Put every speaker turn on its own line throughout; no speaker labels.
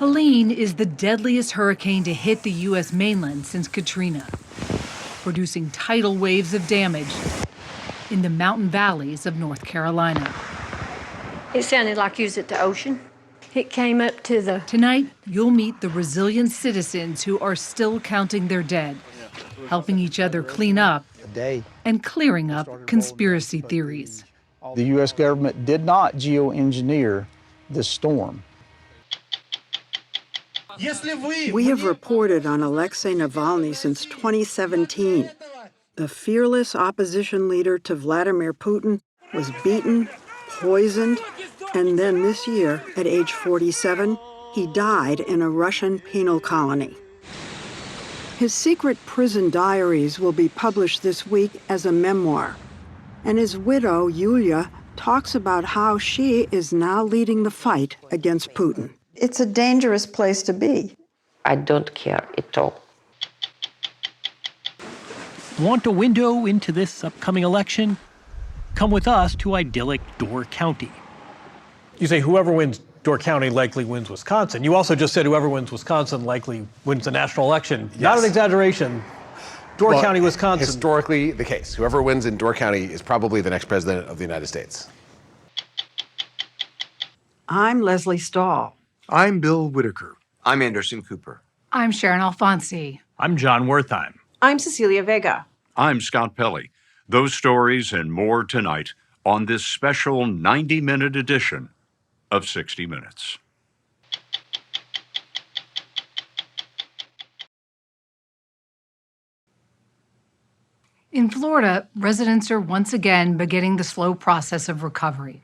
Helene is the deadliest hurricane to hit the U.S. mainland since Katrina, producing tidal waves of damage in the mountain valleys of North Carolina.
It sounded like you was at the ocean. It came up to the...
Tonight, you'll meet the resilient citizens who are still counting their dead, helping each other clean up and clearing up conspiracy theories.
The U.S. government did not geoengineer this storm.
We have reported on Alexei Navalny since 2017. The fearless opposition leader to Vladimir Putin was beaten, poisoned, and then this year, at age 47, he died in a Russian penal colony. His secret prison diaries will be published this week as a memoir. And his widow, Yulia, talks about how she is now leading the fight against Putin. It's a dangerous place to be.
I don't care at all.
Want a window into this upcoming election? Come with us to idyllic Door County.
You say whoever wins Door County likely wins Wisconsin. You also just said whoever wins Wisconsin likely wins the national election. Yes. Not an exaggeration. Door County, Wisconsin.
Historically the case. Whoever wins in Door County is probably the next president of the United States.
I'm Leslie Stahl.
I'm Bill Whitaker.
I'm Anderson Cooper.
I'm Sharon Alfonsi.
I'm John Wertheim.
I'm Cecilia Vega.
I'm Scott Pelley. Those stories and more tonight on this special 90-minute edition of 60 Minutes.
In Florida, residents are once again beginning the slow process of recovery.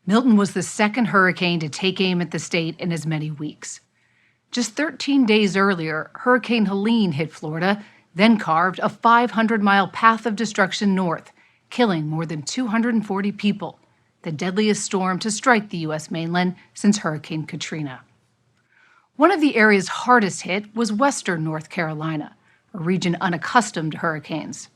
Milton was the second hurricane to take aim at the state in as many weeks. Just 13 days earlier, Hurricane Helene hit Florida, then carved a 500-mile path of destruction north, killing more than 240 people, the deadliest storm to strike the U.S. mainland since Hurricane Katrina. One of the areas hardest hit was western North Carolina, a region unaccustomed to hurricanes.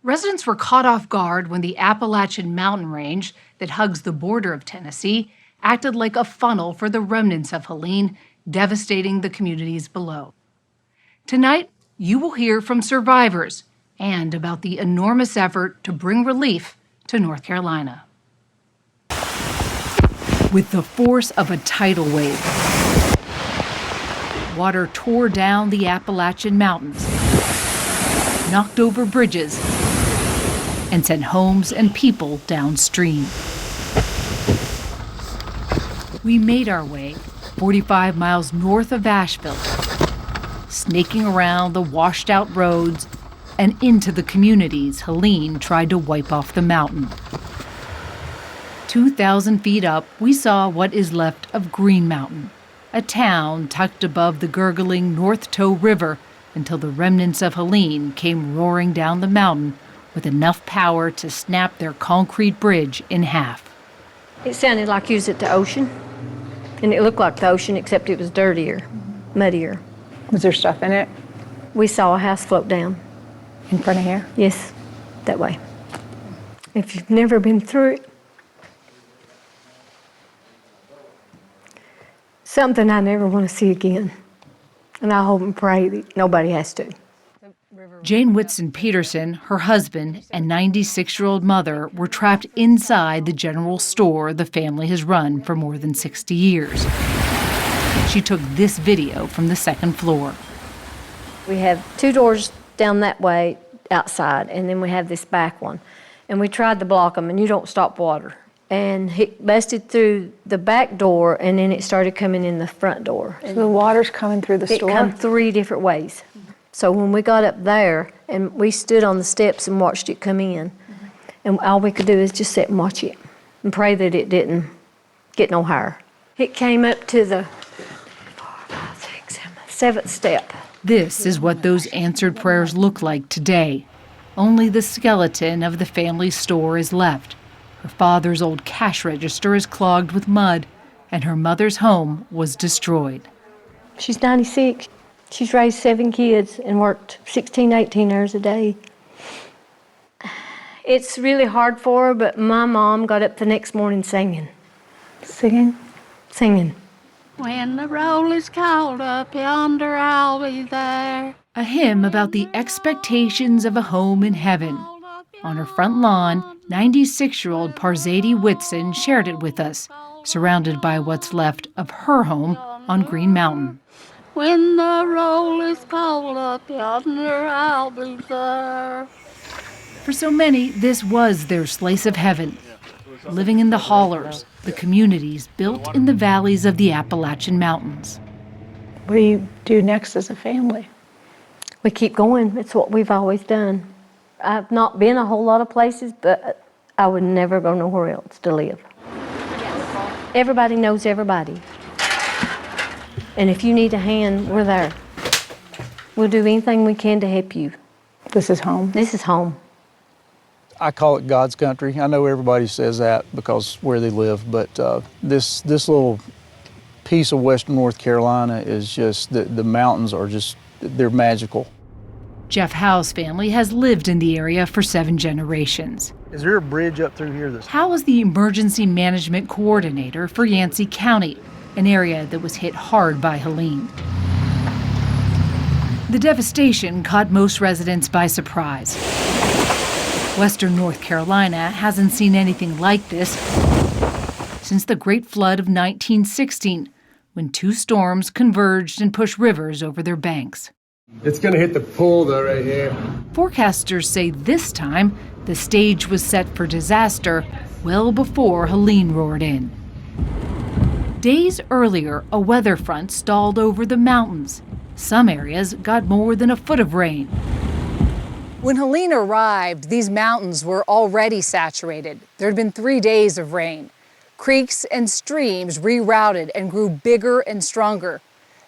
Residents were caught off guard when the Appalachian mountain range that hugs the border of Tennessee acted like a funnel for the remnants of Helene, devastating the communities below. Tonight, you will hear from survivors and about the enormous effort to bring relief to North Carolina. With the force of a tidal wave, water tore down the Appalachian Mountains, knocked over bridges, and sent homes and people downstream. We made our way 45 miles north of Asheville, snaking around the washed-out roads and into the communities Helene tried to wipe off the mountain. 2,000 feet up, we saw what is left of Green Mountain, a town tucked above the gurgling North Toe River until the remnants of Helene came roaring down the mountain with enough power to snap their concrete bridge in half.
It sounded like you was at the ocean, and it looked like the ocean, except it was dirtier, muddier.
Was there stuff in it?
We saw a house float down.
In front of here?
Yes, that way. If you've never been through it, something I never want to see again. And I hope and pray that nobody has to.
Jane Whitson Peterson, her husband, and 96-year-old mother were trapped inside the general store the family has run for more than 60 years. She took this video from the second floor.
We have 2 doors down that way outside, and then we have this back one. And we tried to block them, and you don't stop water. And it busted through the back door, and then it started coming in the front door.
So the water's coming through the store?
It come 3 different ways. So when we got up there, and we stood on the steps and watched it come in, and all we could do is just sit and watch it and pray that it didn't get no higher. It came up to the 7th step.
This is what those answered prayers look like today. Only the skeleton of the family's store is left. Her father's old cash register is clogged with mud, and her mother's home was destroyed.
She's 96. She's raised 7 kids and worked 16, 18 hours a day. It's really hard for her, but my mom got up the next morning singing.
Singing?
Singing.
When the roll is called up yonder, I'll be there.
A hymn about the expectations of a home in heaven. On her front lawn, 96-year-old Parzady Whitson shared it with us, surrounded by what's left of her home on Green Mountain.
When the roll is called up yonder, I'll be there.
For so many, this was their slice of heaven. Living in the hollers, the communities built in the valleys of the Appalachian Mountains.
What do you do next as a family?
We keep going. It's what we've always done. I've not been a whole lot of places, but I would never go nowhere else to live. Everybody knows everybody. And if you need a hand, we're there. We'll do anything we can to help you.
This is home.
This is home.
I call it God's country. I know everybody says that because where they live, but this little piece of western North Carolina is just, the mountains are just, they're magical.
Jeff Howe's family has lived in the area for 7 generations.
Is there a bridge up through here?
Howe is the emergency management coordinator for Yancey County, an area that was hit hard by Helene. The devastation caught most residents by surprise. Western North Carolina hasn't seen anything like this since the Great Flood of 1916, when 2 storms converged and pushed rivers over their banks.
It's going to hit the pool, though, right here.
Forecasters say this time the stage was set for disaster well before Helene roared in. Days earlier, a weather front stalled over the mountains. Some areas got more than a foot of rain.
When Helene arrived, these mountains were already saturated. There had been 3 days of rain. Creeks and streams rerouted and grew bigger and stronger.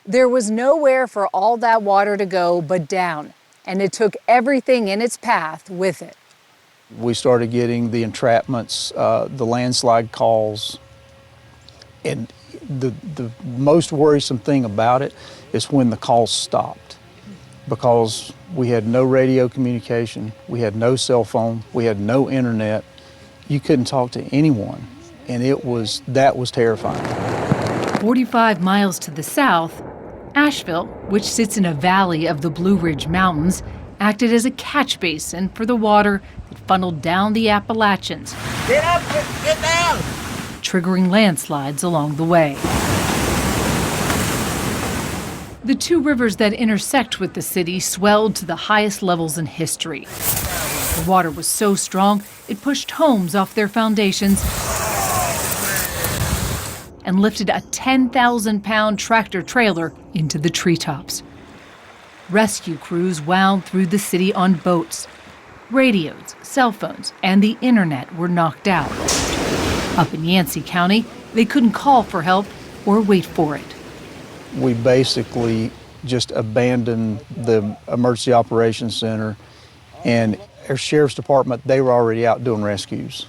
There was nowhere for all that water to go but down, and it took everything in its path with it.
We started getting the entrapments, the landslide calls, and the most worrisome thing about it is when the calls stopped, because we had no radio communication, we had no cell phone, we had no internet. You couldn't talk to anyone, and that was terrifying.
45 miles to the south, Asheville, which sits in a valley of the Blue Ridge Mountains, acted as a catch basin for the water that funneled down the Appalachians,
Get up, get down!
triggering landslides along the way. The 2 rivers that intersect with the city swelled to the highest levels in history. The water was so strong, it pushed homes off their foundations and lifted a 10,000-pound tractor-trailer into the treetops. Rescue crews wound through the city on boats. Radios, cell phones, and the internet were knocked out. Up in Yancey County, they couldn't call for help or wait for it.
We basically just abandoned the Emergency Operations Center, and our Sheriff's Department, they were already out doing rescues.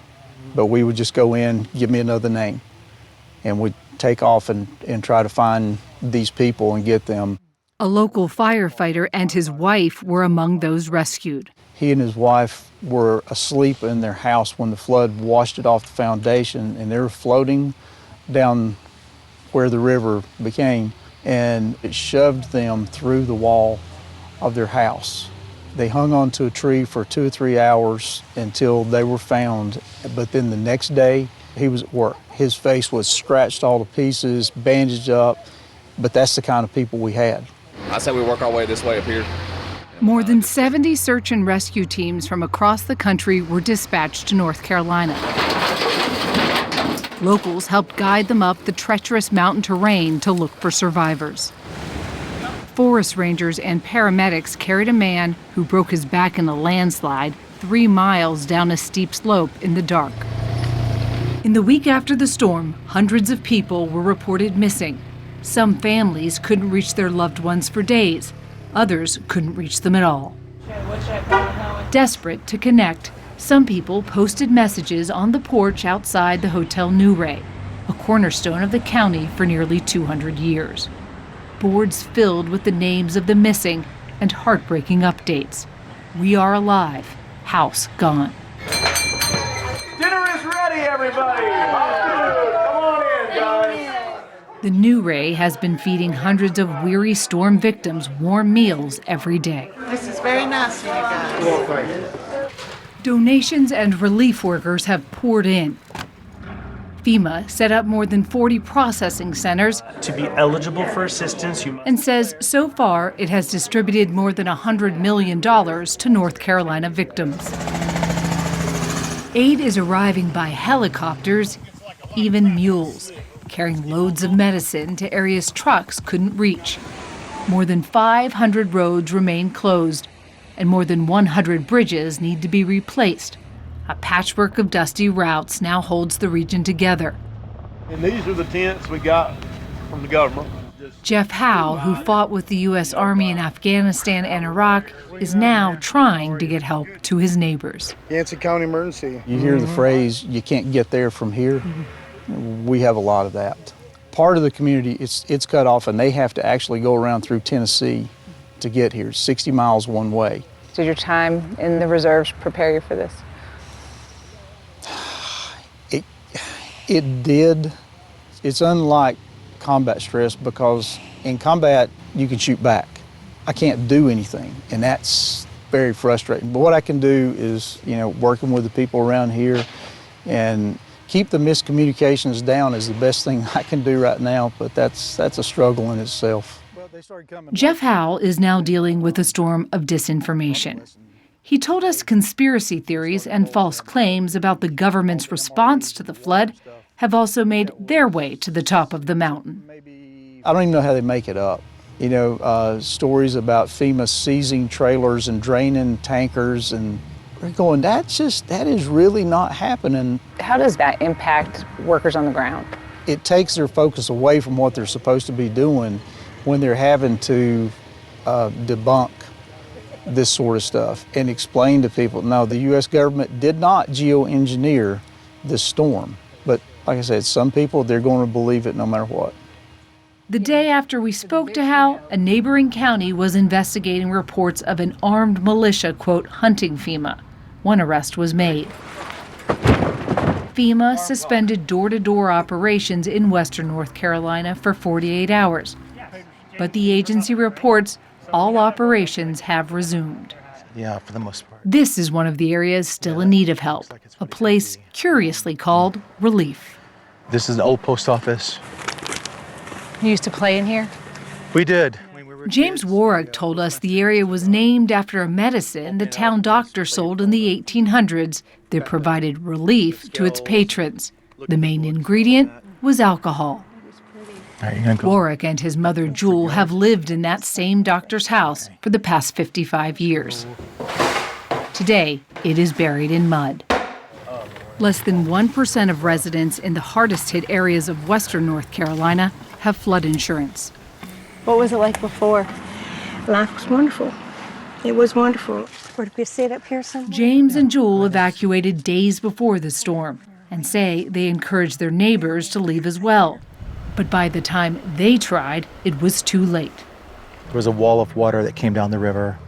But we would just go in, give me another name, and we'd take off and try to find these people and get them.
A local firefighter and his wife were among those rescued.
He and his wife were asleep in their house when the flood washed it off the foundation, and they were floating down where the river became, and it shoved them through the wall of their house. They hung onto a tree for 2 or 3 hours until they were found, but then the next day, he was at work. His face was scratched all to pieces, bandaged up, but that's the kind of people we had.
I say we work our way this way up here.
More than 70 search and rescue teams from across the country were dispatched to North Carolina. Locals helped guide them up the treacherous mountain terrain to look for survivors. Forest rangers and paramedics carried a man who broke his back in a landslide 3 miles down a steep slope in the dark. In the week after the storm, hundreds of people were reported missing. Some families couldn't reach their loved ones for days. Others couldn't reach them at all. Desperate to connect, some people posted messages on the porch outside the Hotel New Ray, a cornerstone of the county for nearly 200 years. Boards filled with the names of the missing and heartbreaking updates. We are alive, house gone.
Dinner is ready, everybody! Come on in, guys!
The new ray has been feeding hundreds of weary storm victims warm meals every day.
This is very nice of you guys.
Donations and relief workers have poured in. FEMA set up more than 40 processing centers.
To be eligible for assistance, you must.
And says so far it has distributed more than $100 million to North Carolina victims. Aid is arriving by helicopters, even mules, carrying loads of medicine to areas trucks couldn't reach. More than 500 roads remain closed, and more than 100 bridges need to be replaced. A patchwork of dusty routes now holds the region together.
And these are the tents we got from the government.
Jeff Howe, who fought with the U.S. Army in Afghanistan and Iraq, is now trying to get help to his neighbors.
Yancey County emergency.
You hear the phrase, you can't get there from here. We have a lot of that. Part of the community, it's cut off, and they have to actually go around through Tennessee to get here, 60 miles one way.
Did your time in the reserves prepare you for this?
It did. It's unlike combat stress because in combat, you can shoot back. I can't do anything, and that's very frustrating. But what I can do is, working with the people around here and keep the miscommunications down is the best thing I can do right now, but that's a struggle in itself.
Jeff Howe is now dealing with a storm of disinformation. He told us conspiracy theories and false claims about the government's response to the flood have also made their way to the top of the mountain.
I don't even know how they make it up. Stories about FEMA seizing trailers and draining tankers, and we're going, that is really not happening.
How does that impact workers on the ground?
It takes their focus away from what they're supposed to be doing when they're having to debunk this sort of stuff and explain to people, no, the U.S. government did not geoengineer this storm. But like I said, some people, they're going to believe it no matter what.
The day after we spoke to Howe, a neighboring county was investigating reports of an armed militia, quote, hunting FEMA. One arrest was made. FEMA suspended door-to-door operations in western North Carolina for 48 hours. But the agency reports all operations have resumed.
Yeah, for the most part.
This is one of the areas still in need of help, a place curiously called Relief.
This is an old post office.
You used to play in here?
We did.
James Warwick told us the area was named after a medicine the town doctor sold in the 1800s that provided relief to its patrons. The main ingredient was alcohol. Warwick and his mother Jewel have lived in that same doctor's house for the past 55 years. Today, it is buried in mud. Less than 1% of residents in the hardest hit areas of western North Carolina have flood insurance.
What was it like before?
Life was wonderful. It was wonderful. Where did we sit up here somewhere?
James and Jewel evacuated days before the storm and say they encouraged their neighbors to leave as well. But by the time they tried, it was too late.
There was a wall of water that came down the river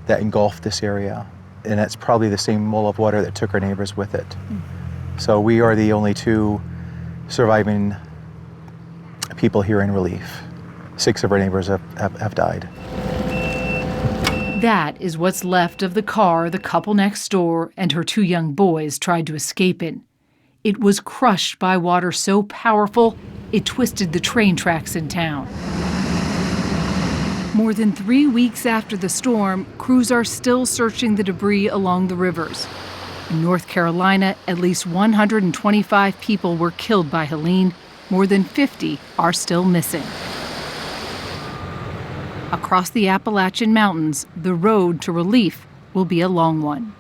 that engulfed this area. And that's probably the same wall of water that took our neighbors with it. So we are the only two surviving people here in Relief. 6 of our neighbors have died.
That is what's left of the car the couple next door and her 2 young boys tried to escape in. It was crushed by water so powerful, it twisted the train tracks in town. More than 3 weeks after the storm, crews are still searching the debris along the rivers. In North Carolina, at least 125 people were killed by Helene. More than 50 are still missing. Across the Appalachian Mountains, the road to Relief will be a long one.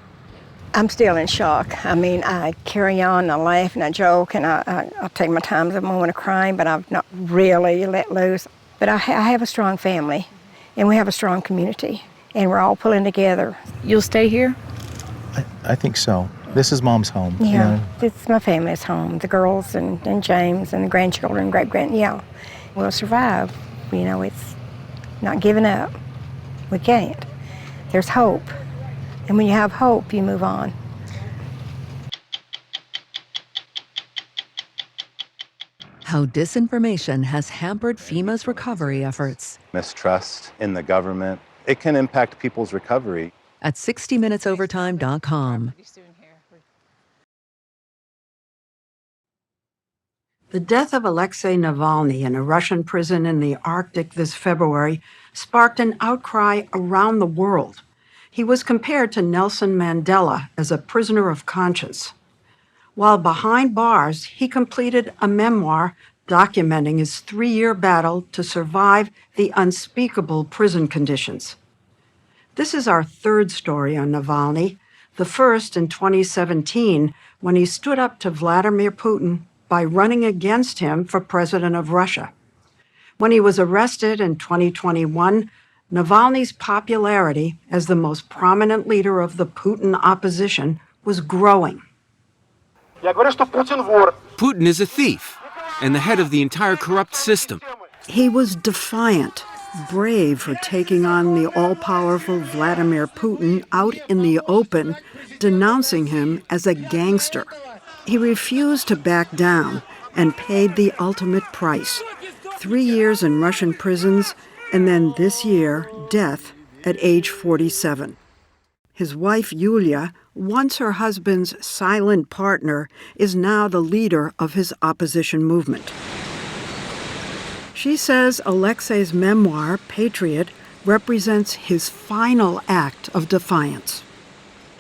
I'm still in shock. I mean, I carry on, I laugh and I joke, and I take my time at a moment of crying, but I've not really let loose. But I have a strong family, and we have a strong community, and we're all pulling together.
You'll stay here?
I think so. This is Mom's home.
Yeah, it's my family's home. The girls and James and the grandchildren, yeah. We'll survive. It's not giving up. We can't. There's hope. And when you have hope, you move on.
how disinformation has hampered FEMA's recovery efforts.
Mistrust in the government, it can impact people's recovery.
At 60minutesovertime.com.
The death of Alexei Navalny in a Russian prison in the Arctic this February sparked an outcry around the world. He was compared to Nelson Mandela as a prisoner of conscience. While behind bars, he completed a memoir documenting his 3-year battle to survive the unspeakable prison conditions. This is our third story on Navalny, the first in 2017 when he stood up to Vladimir Putin by running against him for president of Russia. When he was arrested in 2021, Navalny's popularity as the most prominent leader of the Putin opposition was growing.
Putin is a thief and the head of the entire corrupt system.
He was defiant, brave for taking on the all-powerful Vladimir Putin out in the open, denouncing him as a gangster. He refused to back down and paid the ultimate price: 3 years in Russian prisons, and then this year, death at age 47. His wife, Yulia, once her husband's silent partner, is now the leader of his opposition movement. She says Alexei's memoir, Patriot, represents his final act of defiance.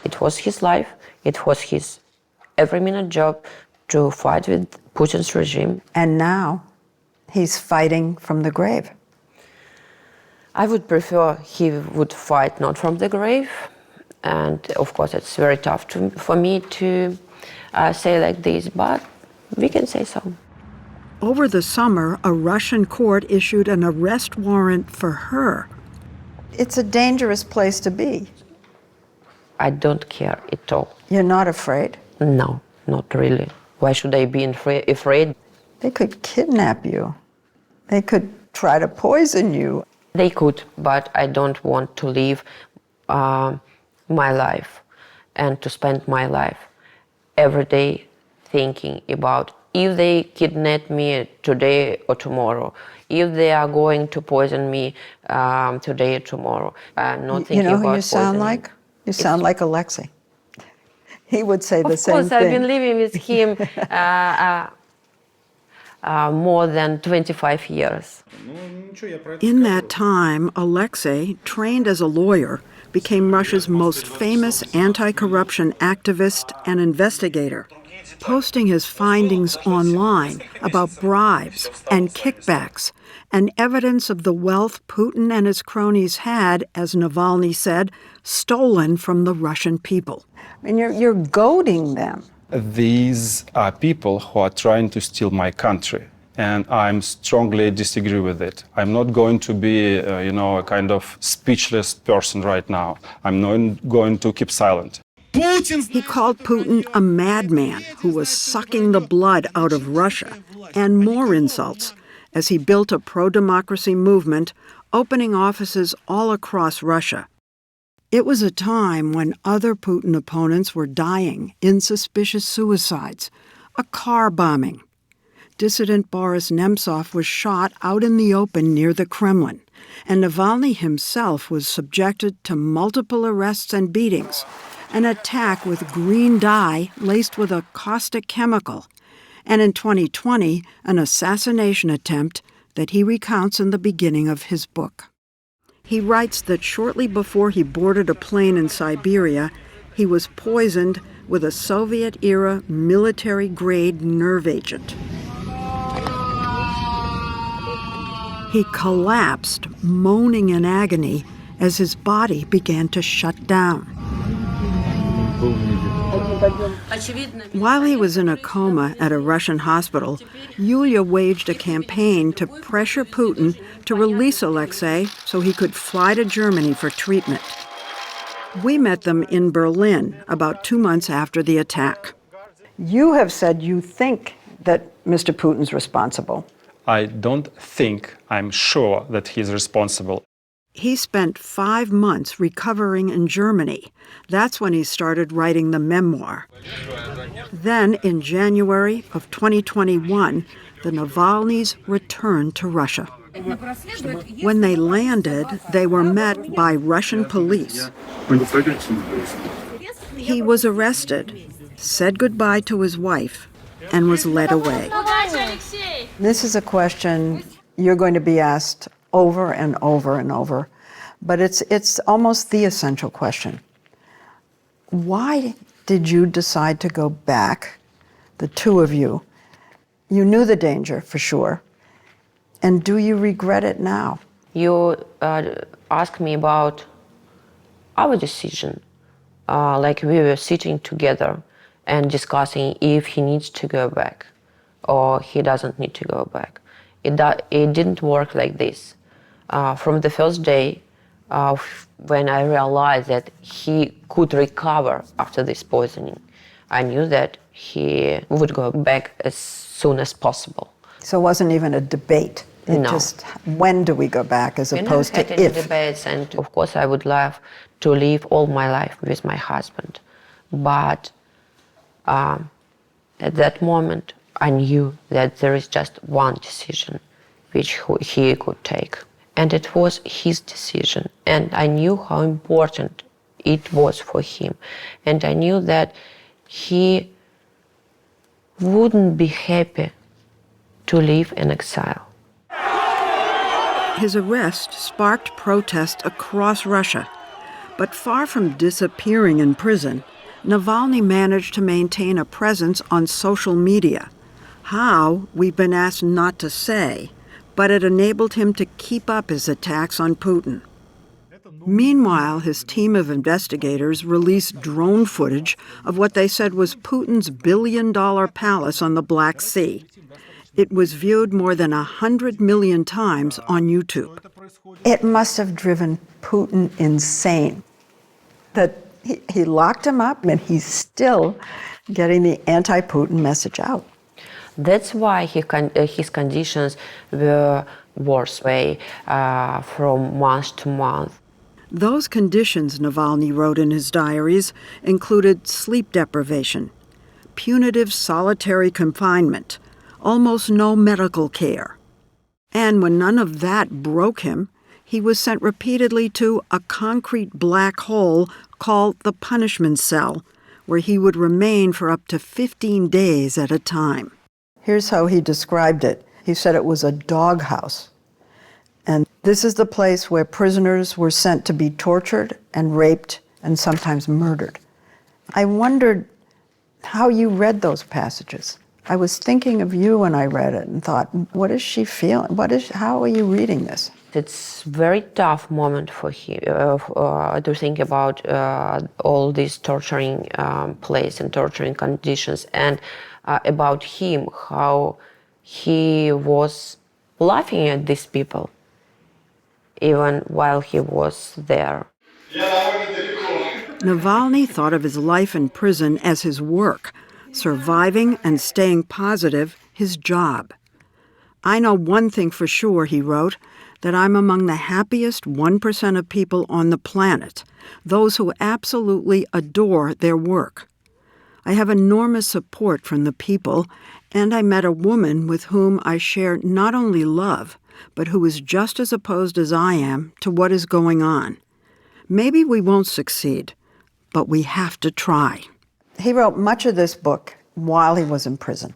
It was his life. It was his every-minute job to fight with Putin's regime.
And now he's fighting from the grave.
I would prefer he would fight not from the grave. And of course, it's very tough for me to say like this, but we can say so.
Over the summer, a Russian court issued an arrest warrant for her. It's a dangerous place to be.
I don't care at all.
You're not afraid?
No, not really. Why should I be afraid?
They could kidnap you. They could try to poison you.
They could, but I don't want to live my life and to spend my life every day thinking about if they kidnap me today or tomorrow, if they are going to poison me today or tomorrow. Not thinking about
You know who you sound
poisoning.
like? You sound like Alexei. He would say the same thing.
Of course, I've been living with him more than 25 years.
In that time, Alexei, trained as a lawyer, became Russia's most famous anti-corruption activist and investigator, posting his findings online about bribes and kickbacks and evidence of the wealth Putin and his cronies had, as Navalny said, stolen from the Russian people. And you're goading them.
These are people who are trying to steal my country, and I strongly disagree with it. I'm not going to be, a kind of speechless person right now. I'm not going to keep silent.
He called Putin a madman who was sucking the blood out of Russia, and more insults, as he built a pro-democracy movement, opening offices all across Russia. It was a time when other Putin opponents were dying in suspicious suicides, a car bombing. Dissident Boris Nemtsov was shot out in the open near the Kremlin, and Navalny himself was subjected to multiple arrests and beatings, an attack with green dye laced with a caustic chemical, and in 2020, an assassination attempt that he recounts in the beginning of his book. He writes that shortly before he boarded a plane in Siberia, he was poisoned with a Soviet-era military-grade nerve agent. He collapsed, moaning in agony, as his body began to shut down. While he was in a coma at a Russian hospital, Yulia waged a campaign to pressure Putin to release Alexei so he could fly to Germany for treatment. We met them in Berlin about 2 months after the attack. You have said you think that Mr. Putin's responsible.
I don't think, I'm sure that he's responsible.
He spent 5 months recovering in Germany. That's when he started writing the memoir. Then, in January of 2021, the Navalnys returned to Russia. When they landed, they were met by Russian police. He was arrested, said goodbye to his wife, and was led away.
This is a question you're going to be asked over and over and over, but it's almost the essential question. Why did you decide to go back, the two of you? You knew the danger, for sure. And do you regret it now?
You asked me about our decision. Like we were sitting together and discussing if he needs to go back or he doesn't need to go back. It didn't work like this. From the first day, when I realized that he could recover after this poisoning, I knew that he would go back as soon as possible.
So it wasn't even a debate. It
No.
just, when do we go back, as opposed
We never
to
had any
if.
debates, and of course I would love to live all my life with my husband. But at that moment, I knew that there is just one decision which he could take. And it was his decision. And I knew how important it was for him. And I knew that he wouldn't be happy to live in exile.
His arrest sparked protests across Russia. But far from disappearing in prison, Navalny managed to maintain a presence on social media. How, we've been asked not to say, but it enabled him to keep up his attacks on Putin. Meanwhile, his team of investigators released drone footage of what they said was Putin's billion-dollar palace on the Black Sea. It was viewed more than 100 million times on YouTube.
It must have driven Putin insane that he locked him up and he's still getting the anti-Putin message out.
That's why his conditions were worse from month to month.
Those conditions, Navalny wrote in his diaries, included sleep deprivation, punitive solitary confinement, almost no medical care. And when none of that broke him, he was sent repeatedly to a concrete black hole called the punishment cell, where he would remain for up to 15 days at a time.
Here's how he described it. He said it was a doghouse. And this is the place where prisoners were sent to be tortured and raped and sometimes murdered. I wondered how you read those passages. I was thinking of you when I read it and thought, what is she feeling? How are you reading this?
It's a very tough moment for him to think about all these torturing places and torturing conditions, and about him, how he was laughing at these people, even while he was there.
Navalny thought of his life in prison as his work, surviving and staying positive, his job. I know one thing for sure, he wrote, that I'm among the happiest 1% of people on the planet, those who absolutely adore their work. I have enormous support from the people, and I met a woman with whom I share not only love, but who is just as opposed as I am to what is going on. Maybe we won't succeed, but we have to try.
He wrote much of this book while he was in prison.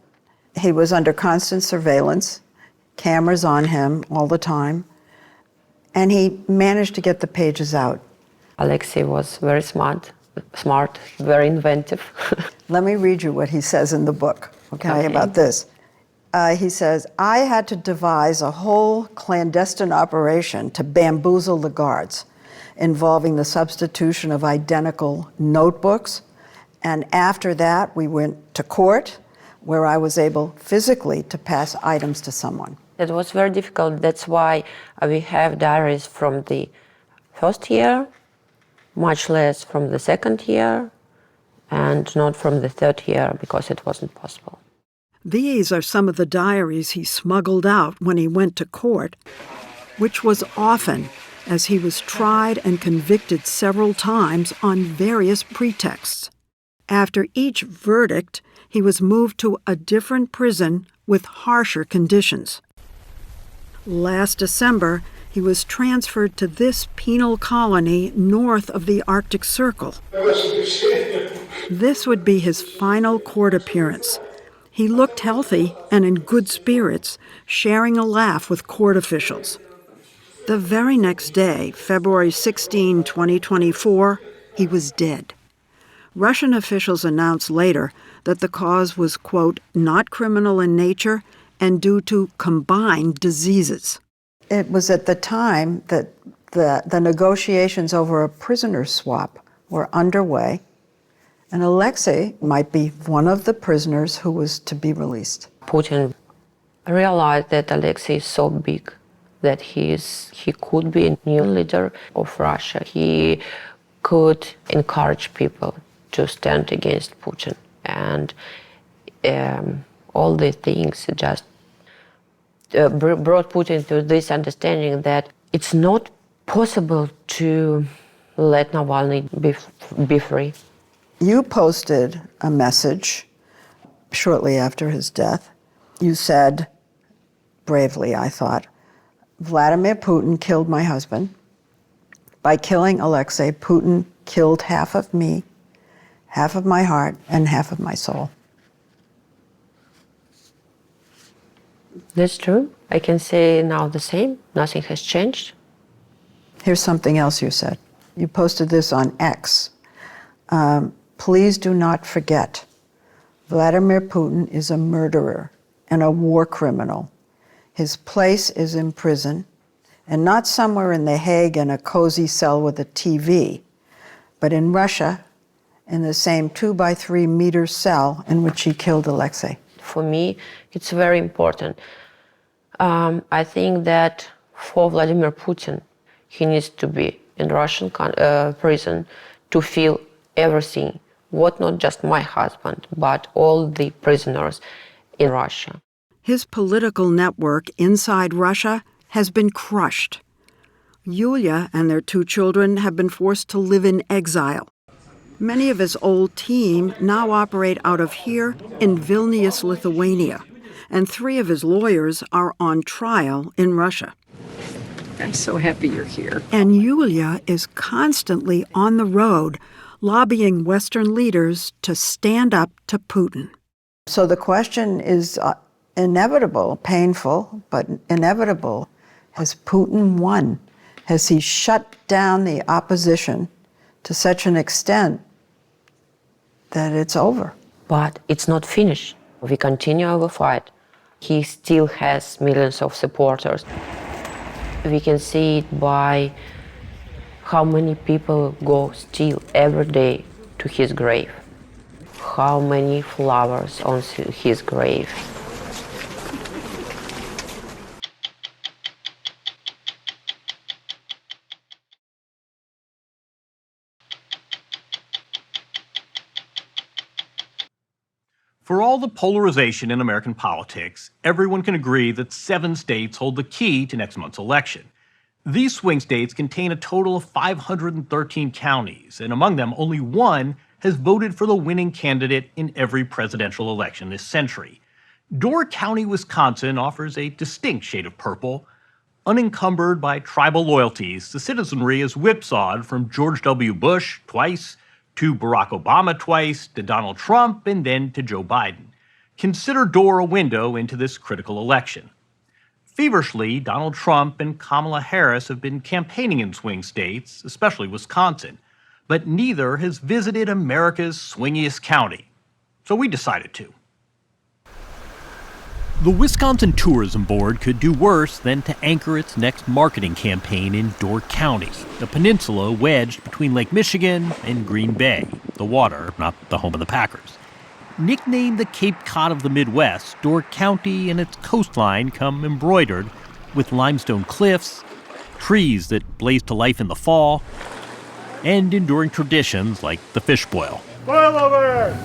He was under constant surveillance, cameras on him all the time, and he managed to get the pages out.
Alexei was very smart, very inventive.
Let me read you what he says in the book, okay. About this. He says, I had to devise a whole clandestine operation to bamboozle the guards, involving the substitution of identical notebooks. And after that, we went to court, where I was able physically to pass items to someone.
It was very difficult. That's why we have diaries from the first year, much less from the second year, and not from the third year, because it wasn't possible.
These are some of the diaries he smuggled out when he went to court, which was often, as he was tried and convicted several times on various pretexts. After each verdict, he was moved to a different prison with harsher conditions. Last December, he was transferred to this penal colony north of the Arctic Circle. This would be his final court appearance. He looked healthy and in good spirits, sharing a laugh with court officials. The very next day, February 16, 2024, he was dead. Russian officials announced later that the cause was, quote, not criminal in nature and due to combined diseases.
It was at the time that the negotiations over a prisoner swap were underway, and Alexei might be one of the prisoners who was to be released.
Putin realized that Alexei is so big that he could be a new leader of Russia. He could encourage people to stand against Putin. And all these things just brought Putin to this understanding that it's not possible to let Navalny be free.
You posted a message shortly after his death. You said, bravely, I thought, Vladimir Putin killed my husband. By killing Alexei, Putin killed half of me, half of my heart, and half of my soul.
That's true. I can say now the same. Nothing has changed.
Here's something else you said. You posted this on X. Please do not forget, Vladimir Putin is a murderer and a war criminal. His place is in prison, and not somewhere in The Hague in a cozy cell with a TV, but in Russia, in the same 2-by-3 meter cell in which he killed Alexei.
For me, it's very important. I think that for Vladimir Putin, he needs to be in Russian prison to feel everything, what not just my husband, but all the prisoners in Russia.
His political network inside Russia has been crushed. Yulia and their 2 children have been forced to live in exile. Many of his old team now operate out of here in Vilnius, Lithuania, and 3 of his lawyers are on trial in Russia.
I'm so happy you're here.
And Yulia is constantly on the road, lobbying Western leaders to stand up to Putin.
So the question is inevitable, painful, but inevitable. Has Putin won? Has he shut down the opposition to such an extent that it's over?
But it's not finished. We continue our fight. He still has millions of supporters. We can see it by how many people go still every day to his grave. How many flowers on his grave.
For all the polarization in American politics, everyone can agree that 7 states hold the key to next month's election. These swing states contain a total of 513 counties, and among them, only 1 has voted for the winning candidate in every presidential election this century. Door County, Wisconsin offers a distinct shade of purple. Unencumbered by tribal loyalties, the citizenry is whipsawed from George W. Bush twice, to Barack Obama twice, to Donald Trump, and then to Joe Biden. Consider Door a window into this critical election. Feverishly, Donald Trump and Kamala Harris have been campaigning in swing states, especially Wisconsin, but neither has visited America's swingiest county. So we decided to.
The Wisconsin Tourism Board could do worse than to anchor its next marketing campaign in Door County, a peninsula wedged between Lake Michigan and Green Bay, the water, not the home of the Packers. Nicknamed the Cape Cod of the Midwest, Door County and its coastline come embroidered with limestone cliffs, trees that blaze to life in the fall, and enduring traditions like the fish boil.
Boil over!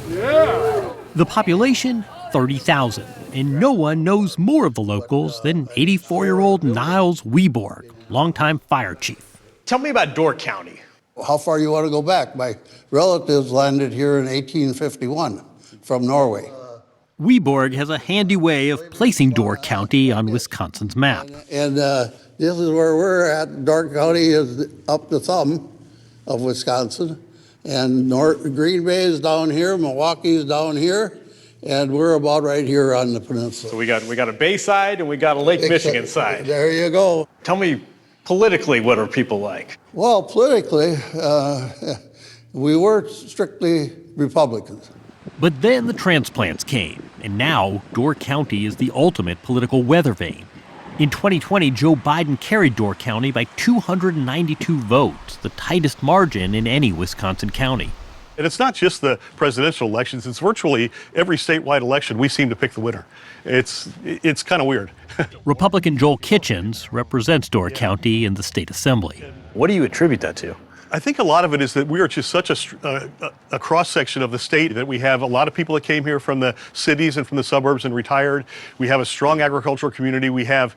Yeah!
The population, 30,000, and no one knows more of the locals than 84-year-old Niles Weborg, longtime fire chief.
Tell me about Door County.
How far you want to go back? My relatives landed here in 1851 from Norway.
Weborg has a handy way of placing Door County on Wisconsin's map.
And this is where we're at. Door County is up the thumb of Wisconsin. And Green Bay is down here, Milwaukee is down here, and we're about right here on the peninsula.
So we got a Bay side and we got a Lake Michigan side.
There you go.
Tell me, politically, what are people like?
Well, politically, we were strictly Republicans.
But then the transplants came, and now Door County is the ultimate political weather vane. In 2020, Joe Biden carried Door County by 292 votes, the tightest margin in any Wisconsin county.
And it's not just the presidential elections, it's virtually every statewide election we seem to pick the winner. It's kind of weird.
Republican Joel Kitchens represents Door County in the state assembly.
What do you attribute that to?
I think a lot of it is that we are just such a cross-section of the state that we have a lot of people that came here from the cities and from the suburbs and retired. We have a strong agricultural community. We have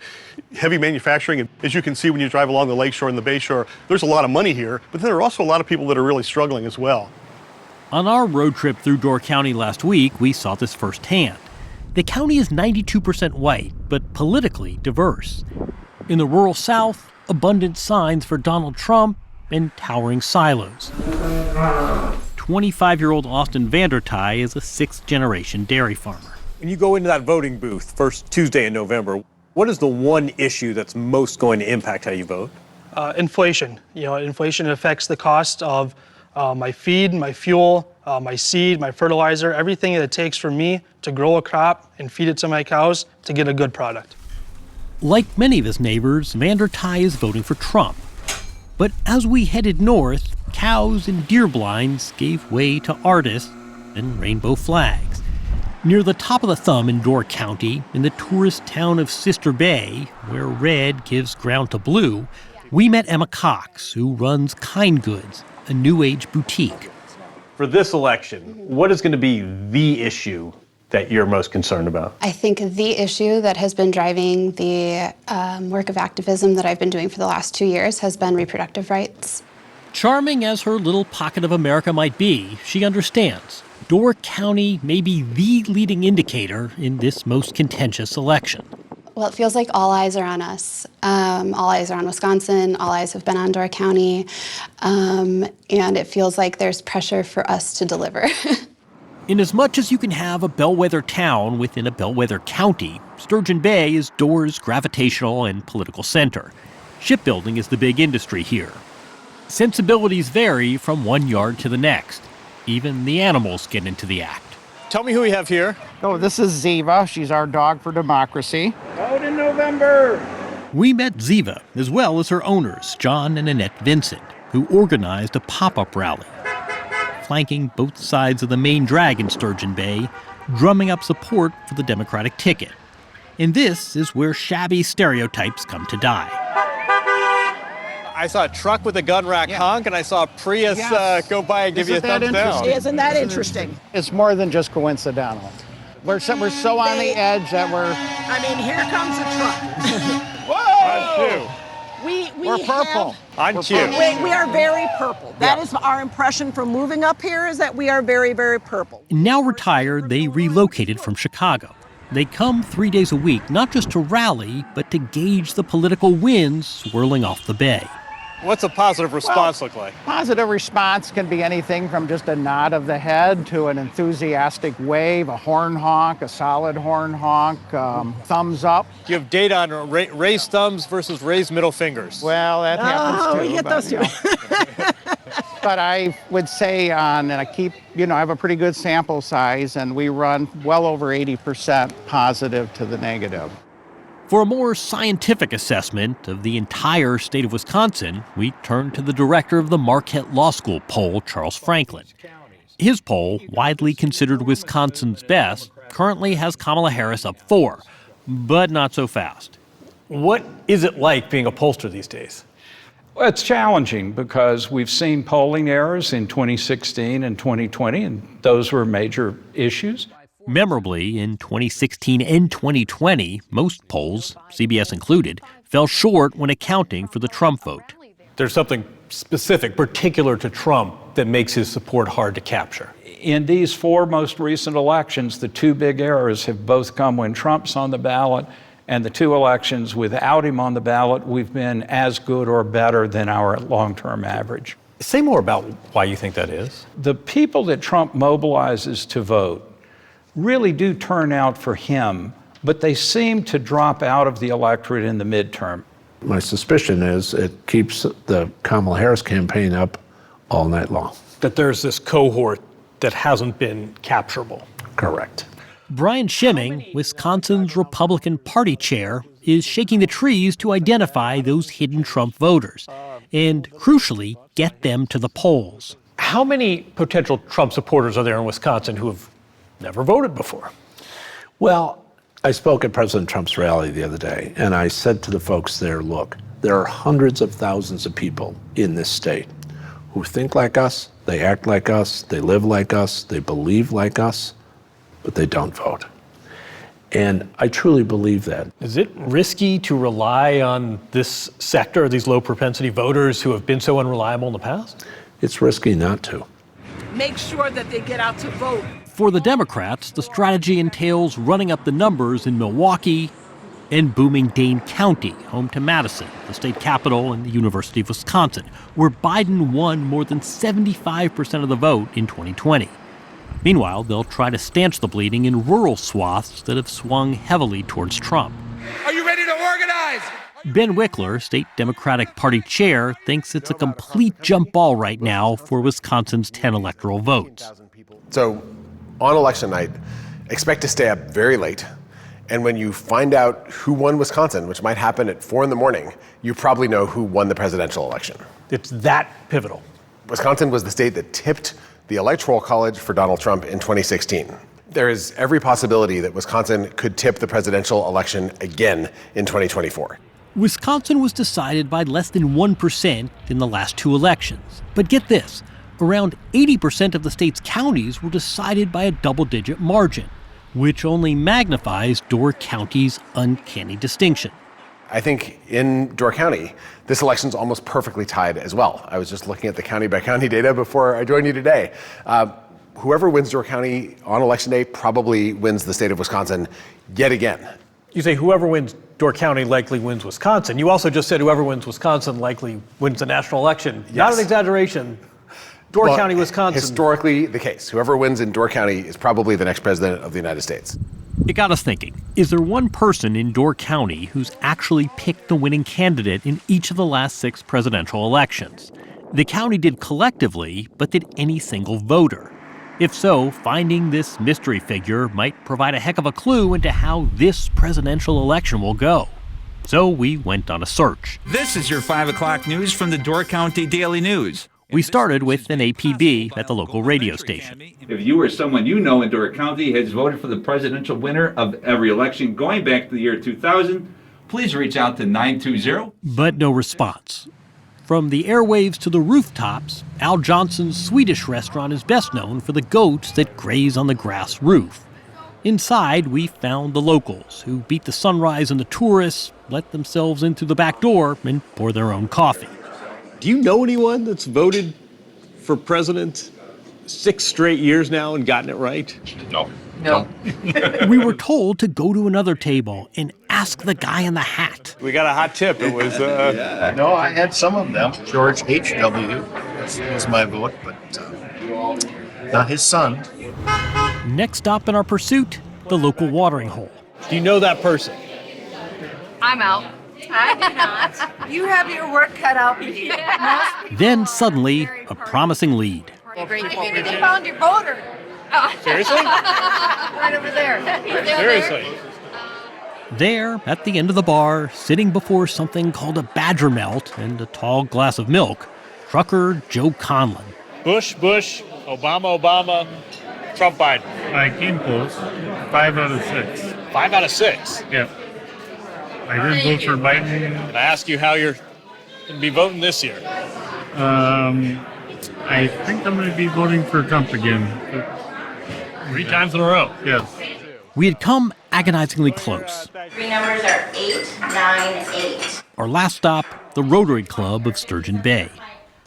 heavy manufacturing. And as you can see when you drive along the lakeshore and the bayshore, there's a lot of money here, but then there are also a lot of people that are really struggling as well.
On our road trip through Door County last week, we saw this firsthand. The county is 92% white, but politically diverse. In the rural South, abundant signs for Donald Trump and towering silos. 25-year-old Austin Vandertye is a sixth-generation dairy farmer.
When you go into that voting booth first Tuesday in November, what is the one issue that's most going to impact how you vote?
Inflation. Inflation affects the cost of my feed, my fuel, my seed, my fertilizer, everything that it takes for me to grow a crop and feed it to my cows to get a good product.
Like many of his neighbors, Vandertye is voting for Trump. But as we headed north, cows and deer blinds gave way to artists and rainbow flags. Near the top of the thumb in Door County, in the tourist town of Sister Bay, where red gives ground to blue, we met Emma Cox, who runs Kind Goods, a new age boutique.
For this election, what is going to be the issue that you're most concerned about?
I think the issue that has been driving the work of activism that I've been doing for the last 2 years has been reproductive rights.
Charming as her little pocket of America might be, she understands. Door County may be the leading indicator in this most contentious election.
Well, it feels like all eyes are on us. All eyes are on Wisconsin. All eyes have been on Door County. And it feels like there's pressure for us to deliver.
Inasmuch as you can have a bellwether town within a bellwether county, Sturgeon Bay is Door's gravitational and political center. Shipbuilding is the big industry here. Sensibilities vary from one yard to the next. Even the animals get into the act.
Tell me who we have here.
Oh, this is Ziva. She's our dog for democracy.
Vote in November.
We met Ziva, as well as her owners, John and Annette Vincent, who organized a pop-up rally, flanking both sides of the main drag in Sturgeon Bay, drumming up support for the Democratic ticket. And this is where shabby stereotypes come to die.
I saw a truck with a gun rack honk, and I saw a Prius go by and give you a thumbs down.
Isn't that interesting?
It's more than just coincidental. We're so on the edge that we're...
I mean, here comes a truck.
Whoa!
We're purple.
On cue.
We are very purple. That is our impression from moving up here, is that we are very, very purple.
Now retired, they relocated from Chicago. They come 3 days a week, not just to rally, but to gauge the political winds swirling off the bay.
What's a positive response look like?
Positive response can be anything from just a nod of the head to an enthusiastic wave, a horn honk, a solid horn honk, thumbs up.
Do you have data on raised thumbs versus raised middle fingers?
Well, that happens too.
We get those too.
But I would say and I have a pretty good sample size, and we run well over 80% positive to the negative.
For a more scientific assessment of the entire state of Wisconsin, we turn to the director of the Marquette Law School poll, Charles Franklin. His poll, widely considered Wisconsin's best, currently has Kamala Harris up 4, but not so fast.
What is it like being a pollster these days?
Well, it's challenging because we've seen polling errors in 2016 and 2020, and those were major issues.
Memorably, in 2016 and 2020, most polls, CBS included, fell short when accounting for the Trump vote.
There's something specific, particular to Trump, that makes his support hard to capture.
In these 4 most recent elections, the 2 big errors have both come when Trump's on the ballot, and the 2 elections without him on the ballot, we've been as good or better than our long-term average.
Say more about why you think that is.
The people that Trump mobilizes to vote really do turn out for him, but they seem to drop out of the electorate in the midterm.
My suspicion is it keeps the Kamala Harris campaign up all night long.
That there's this cohort that hasn't been capturable.
Correct.
Brian Schimming, Wisconsin's Republican Party chair, is shaking the trees to identify those hidden Trump voters and, crucially, get them to the polls. How many potential Trump supporters are there in Wisconsin who have never voted before?
Well, I spoke at President Trump's rally the other day, and I said to the folks there, look, there are hundreds of thousands of people in this state who think like us, they act like us, they live like us, they believe like us, but they don't vote. And I truly believe that.
Is it risky to rely on this sector, these low propensity voters who have been so unreliable in the past?
It's risky not to.
Make sure that they get out to vote.
For the Democrats, the strategy entails running up the numbers in Milwaukee and booming Dane County, home to Madison, the state capital and the University of Wisconsin, where Biden won more than 75% of the vote in 2020. Meanwhile, they'll try to stanch the bleeding in rural swaths that have swung heavily towards Trump.
Are you ready to organize?
Ben Wickler, state Democratic Party chair, thinks it's a complete jump ball right now for Wisconsin's 10 electoral votes.
So on election night, expect to stay up very late. And when you find out who won Wisconsin, which might happen at 4 a.m, you probably know who won the presidential election.
It's that pivotal.
Wisconsin was the state that tipped the Electoral College for Donald Trump in 2016. There is every possibility that Wisconsin could tip the presidential election again in 2024.
Wisconsin was decided by less than 1% in the last 2 elections. But get this, around 80% of the state's counties were decided by a double-digit margin, which only magnifies Door County's uncanny distinction.
I think in Door County, this election's almost perfectly tied as well. I was just looking at the county-by-county data before I joined you today. Whoever wins Door County on Election Day probably wins the state of Wisconsin yet again.
You say whoever wins Door County likely wins Wisconsin. You also just said whoever wins Wisconsin likely wins the national election. Yes. Not an exaggeration. Door County, Wisconsin.
Historically the case. Whoever wins in Door County is probably the next president of the United States.
It got us thinking, is there one person in Door County who's actually picked the winning candidate in each of the last 6 presidential elections? The county did collectively, but did any single voter? If so, finding this mystery figure might provide a heck of a clue into how this presidential election will go. So we went on a search.
This is your 5 o'clock news from the Door County Daily News.
We started with an APB at the local radio station.
If you or someone you know in Door County has voted for the presidential winner of every election going back to the year 2000, please reach out to 920.
But no response. From the airwaves to the rooftops, Al Johnson's Swedish restaurant is best known for the goats that graze on the grass roof. Inside, we found the locals who beat the sunrise and the tourists, let themselves in through the back door, and pour their own coffee.
Do you know anyone that's voted for president 6 straight years now and gotten it right?
No.
We were told to go to another table and ask the guy in the hat.
We got a hot tip. It was...
No, I had some of them. George H.W. was my vote, but not his son.
Next stop in our pursuit, the local watering hole.
Do you know that person?
I'm out. I do not. You have your work cut out for you.
Then suddenly, a promising lead.
Great community. They found your voter.
Seriously?
Right over there.
Seriously?
There, at the end of the bar, sitting before something called a badger melt and a tall glass of milk, trucker Joe Conlon.
Bush, Obama, Trump, Biden.
I came close. 5 out of 6.
5 out of 6?
Yep. I did vote for Biden.
Can I ask you how you're going to be voting this year?
I think I'm going to be voting for Trump again.
3 times in a row?
Yes.
We had come agonizingly close.
3 numbers are 8, 9, 8.
Our last stop, the Rotary Club of Sturgeon Bay.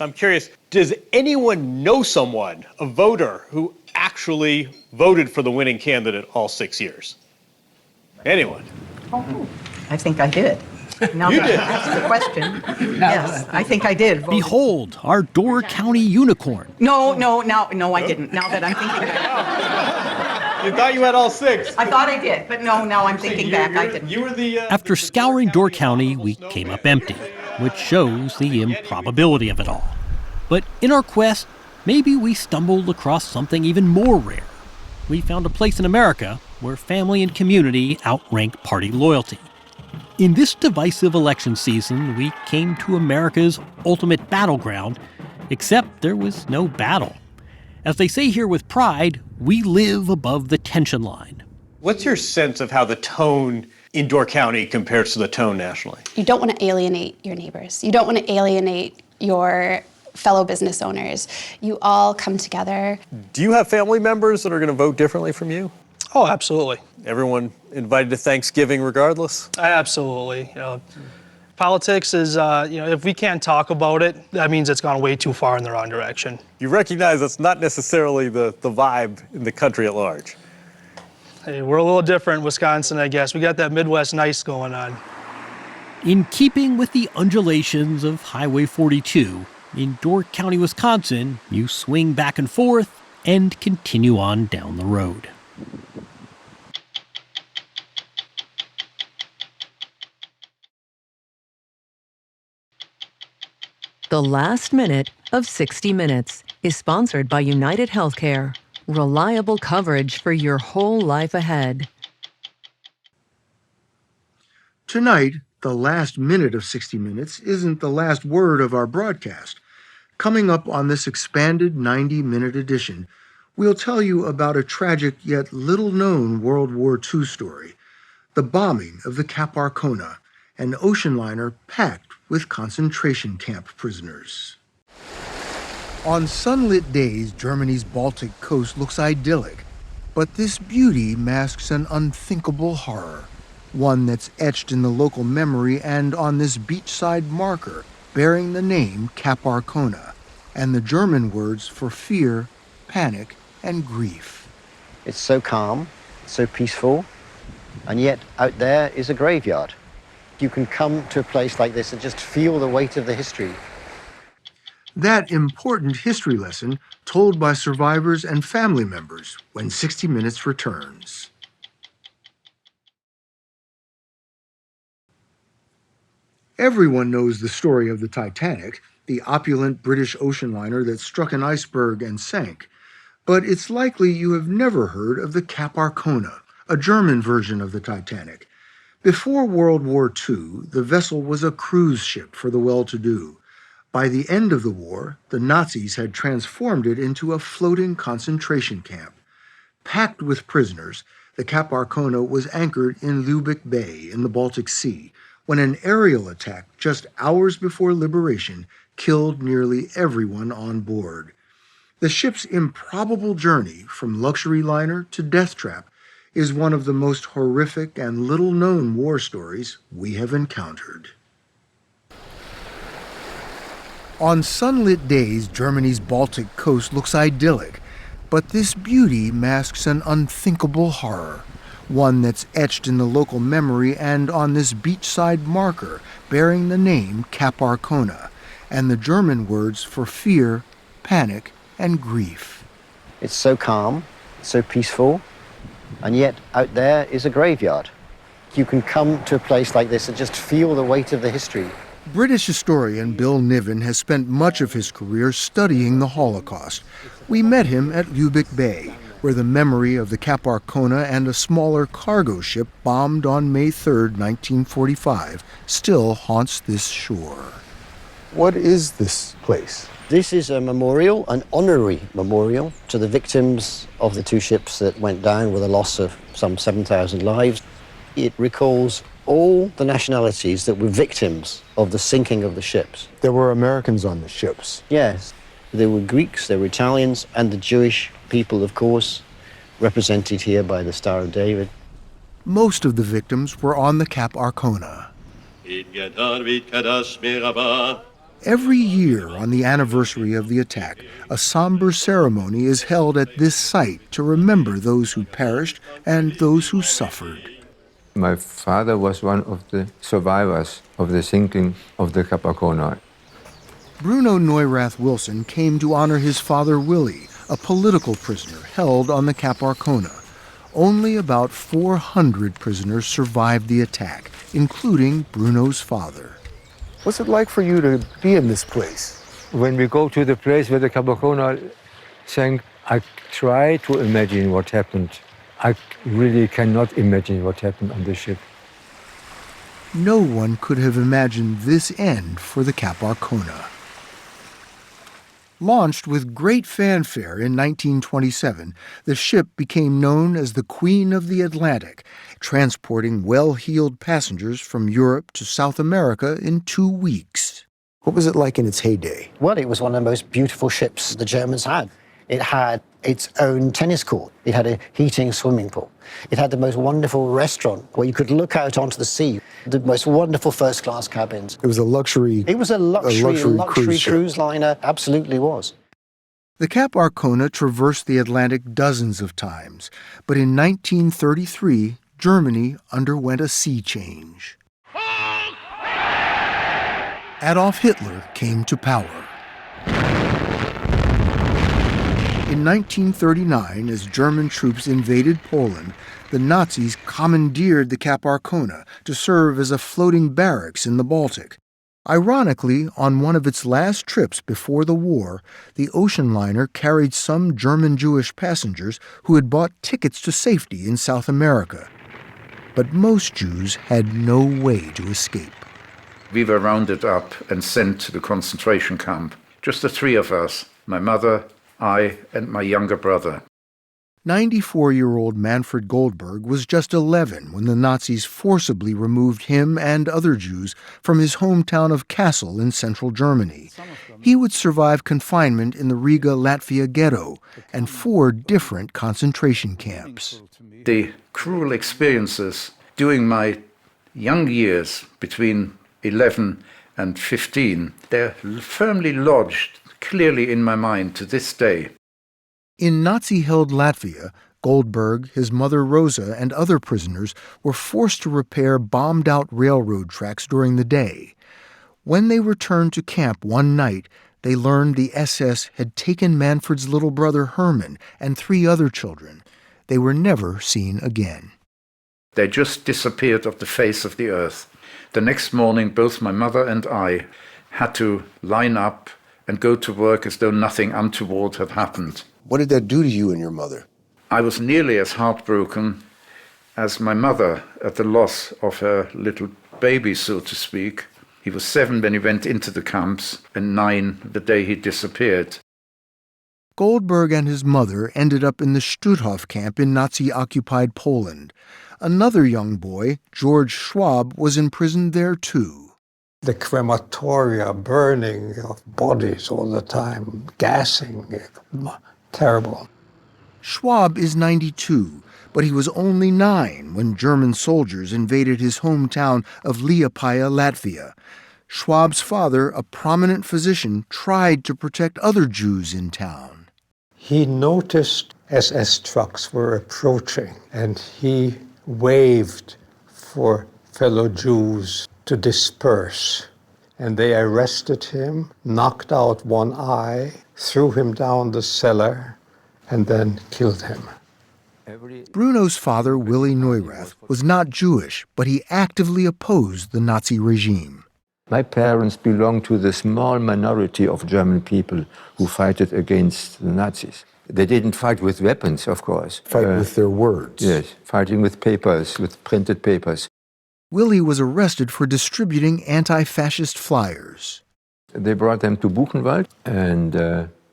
I'm curious, does anyone know someone, a voter, who actually voted for the winning candidate all 6 years? Anyone?
I think I did. Now
You
that
did.
you asked the question, yes, I think I did. vote.
Behold, our Door County unicorn.
No, I didn't. Now that I'm thinking back.
You thought you had all 6.
I thought I did, but no, now I'm thinking back, I didn't.
You were the...
After scouring Door County, we came up empty, which shows the improbability of it all. But in our quest, maybe we stumbled across something even more rare. We found a place in America where family and community outrank party loyalty. In this divisive election season, we came to America's ultimate battleground, except there was no battle. As they say here with pride, we live above the tension line.
What's your sense of how the tone in Door County compares to the tone nationally?
You don't want to alienate your neighbors. You don't want to alienate your fellow business owners. You all come together.
Do you have family members that are going to vote differently from you?
Oh, absolutely.
Everyone invited to Thanksgiving regardless?
Absolutely. Politics is, if we can't talk about it, that means it's gone way too far in the wrong direction.
You recognize that's not necessarily the vibe in the country at large.
Hey, we're a little different, Wisconsin, I guess. We got that Midwest nice going on.
In keeping with the undulations of Highway 42, in Door County, Wisconsin, you swing back and forth and continue on down the road.
The last minute of 60 Minutes is sponsored by United Healthcare. Reliable coverage for your whole life ahead.
Tonight, the last minute of 60 Minutes isn't the last word of our broadcast. Coming up on this expanded 90-minute edition, we'll tell you about a tragic yet little-known World War II story, the bombing of the Cap Arcona, an ocean liner packed with concentration camp prisoners. On sunlit days, Germany's Baltic coast looks idyllic, but this beauty masks an unthinkable horror, one that's etched in the local memory and on this beachside marker bearing the name Cap Arcona and the German words for fear, panic, and grief.
It's so calm, so peaceful, and yet out there is a graveyard. You can come to a place like this and just feel the weight of the history.
That important history lesson told by survivors and family members when 60 Minutes returns. Everyone knows the story of the Titanic, the opulent British ocean liner that struck an iceberg and sank. But it's likely you have never heard of the Cap Arcona, a German version of the Titanic. Before World War II, the vessel was a cruise ship for the well-to-do. By the end of the war, the Nazis had transformed it into a floating concentration camp. Packed with prisoners, the Cap Arcona was anchored in Lübeck Bay in the Baltic Sea when an aerial attack just hours before liberation killed nearly everyone on board. The ship's improbable journey from luxury liner to death trap is one of the most horrific and little-known war stories we have encountered. On sunlit days, Germany's Baltic coast looks idyllic, but this beauty masks an unthinkable horror, one that's etched in the local memory and on this beachside marker bearing the name Cap Arcona and the German words for fear, panic, and grief.
It's so calm, so peaceful, and yet out there is a graveyard. You can come to a place like this and just feel the weight of the history.
British historian Bill Niven has spent much of his career studying the Holocaust. We met him at Lübeck Bay, where the memory of the Cap Arcona and a smaller cargo ship bombed on May 3, 1945, still haunts this shore. What is this place?
This is a memorial, an honorary memorial to the victims of the two ships that went down with a loss of some 7,000 lives. It recalls all the nationalities that were victims of the sinking of the ships.
There were Americans on the ships.
Yes. There were Greeks, there were Italians, and the Jewish people, of course, represented here by the Star of David.
Most of the victims were on the Cap Arcona. Every year on the anniversary of the attack, a somber ceremony is held at this site to remember those who perished and those who suffered.
My father was one of the survivors of the sinking of the Cap Arcona.
Bruno Neurath Wilson came to honor his father Willie, a political prisoner held on the Cap Arcona. Only about 400 prisoners survived the attack, including Bruno's father.
What's it like for you to be in this place? When we go to the place where the Cap Arcona sank, I try to imagine what happened. I really cannot imagine what happened on the ship.
No one could have imagined this end for the Cap Arcona. Launched with great fanfare in 1927, the ship became known as the Queen of the Atlantic, transporting well-heeled passengers from Europe to South America in 2 weeks.
What was it like in its heyday?
Well, it was one of the most beautiful ships the Germans had. It had its own tennis court. It had a heating swimming pool. It had the most wonderful restaurant where you could look out onto the sea. The most wonderful first-class cabins.
It was a luxury.
It was a luxury cruise liner. Absolutely was.
The Cap Arcona traversed the Atlantic dozens of times, but in 1933, Germany underwent a sea change. Adolf Hitler came to power. In 1939, as German troops invaded Poland, the Nazis commandeered the Cap Arcona to serve as a floating barracks in the Baltic. Ironically, on one of its last trips before the war, the ocean liner carried some German Jewish passengers who had bought tickets to safety in South America. But most Jews had no way to escape.
We were rounded up and sent to the concentration camp. Just the three of us, my mother, I, and my younger brother.
94-year-old Manfred Goldberg was just 11 when the Nazis forcibly removed him and other Jews from his hometown of Kassel in central Germany. He would survive confinement in the Riga, Latvia ghetto and 4 different concentration camps.
The cruel experiences during my young years, between 11 and 15, they're firmly lodged clearly in my mind to this day.
In Nazi-held Latvia, Goldberg, his mother Rosa, and other prisoners were forced to repair bombed-out railroad tracks during the day. When they returned to camp one night, they learned the SS had taken Manfred's little brother Herman and 3 other children. They were never seen again.
They just disappeared off the face of the earth. The next morning, both my mother and I had to line up and go to work as though nothing untoward had happened.
What did that do to you and your mother?
I was nearly as heartbroken as my mother at the loss of her little baby, so to speak. He was 7 when he went into the camps and 9 the day he disappeared.
Goldberg and his mother ended up in the Stutthof camp in Nazi-occupied Poland. Another young boy, George Schwab, was imprisoned there too.
The crematoria, burning of bodies all the time, gassing, terrible.
Schwab is 92, but he was only 9 when German soldiers invaded his hometown of Liepaja, Latvia. Schwab's father, a prominent physician, tried to protect other Jews in town.
He noticed SS trucks were approaching, and he waved for fellow Jews to disperse. And they arrested him, knocked out one eye, threw him down the cellar, and then killed him.
Bruno's father, Willie Neurath, was not Jewish, but he actively opposed the Nazi regime.
My parents belonged to the small minority of German people who fought against the Nazis. They didn't fight with weapons, of course.
Fight with their words.
Yes, fighting with papers, with printed papers.
Willie was arrested for distributing anti-fascist flyers.
They brought them to Buchenwald, and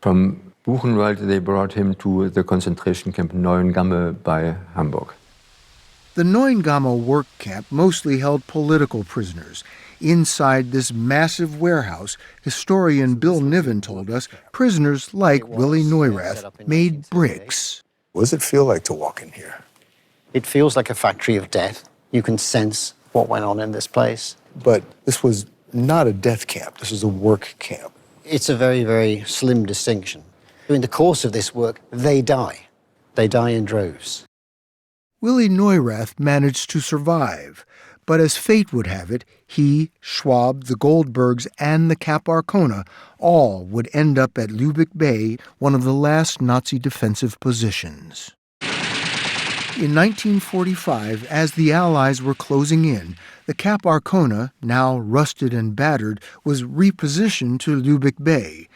from Buchenwald they brought him to the concentration camp Neuengamme by Hamburg.
The Neuengamme work camp mostly held political prisoners. Inside this massive warehouse, historian Bill Niven told us, prisoners like Willie Neurath made bricks.
What does it feel like to walk in here?
It feels like a factory of death. You can sense what went on in this place.
But this was
not a death camp. This is a work camp.
It's a very, very slim distinction. In the course of this work, they die. They die in droves.
Willy Neurath managed to survive, but as fate would have it, he, Schwab, the Goldbergs, and the Cap Arcona all would end up at Lübeck Bay, one of the last Nazi defensive positions. In 1945, as the Allies were closing in, the Cap Arcona, now rusted and battered, was repositioned to Lübeck Bay.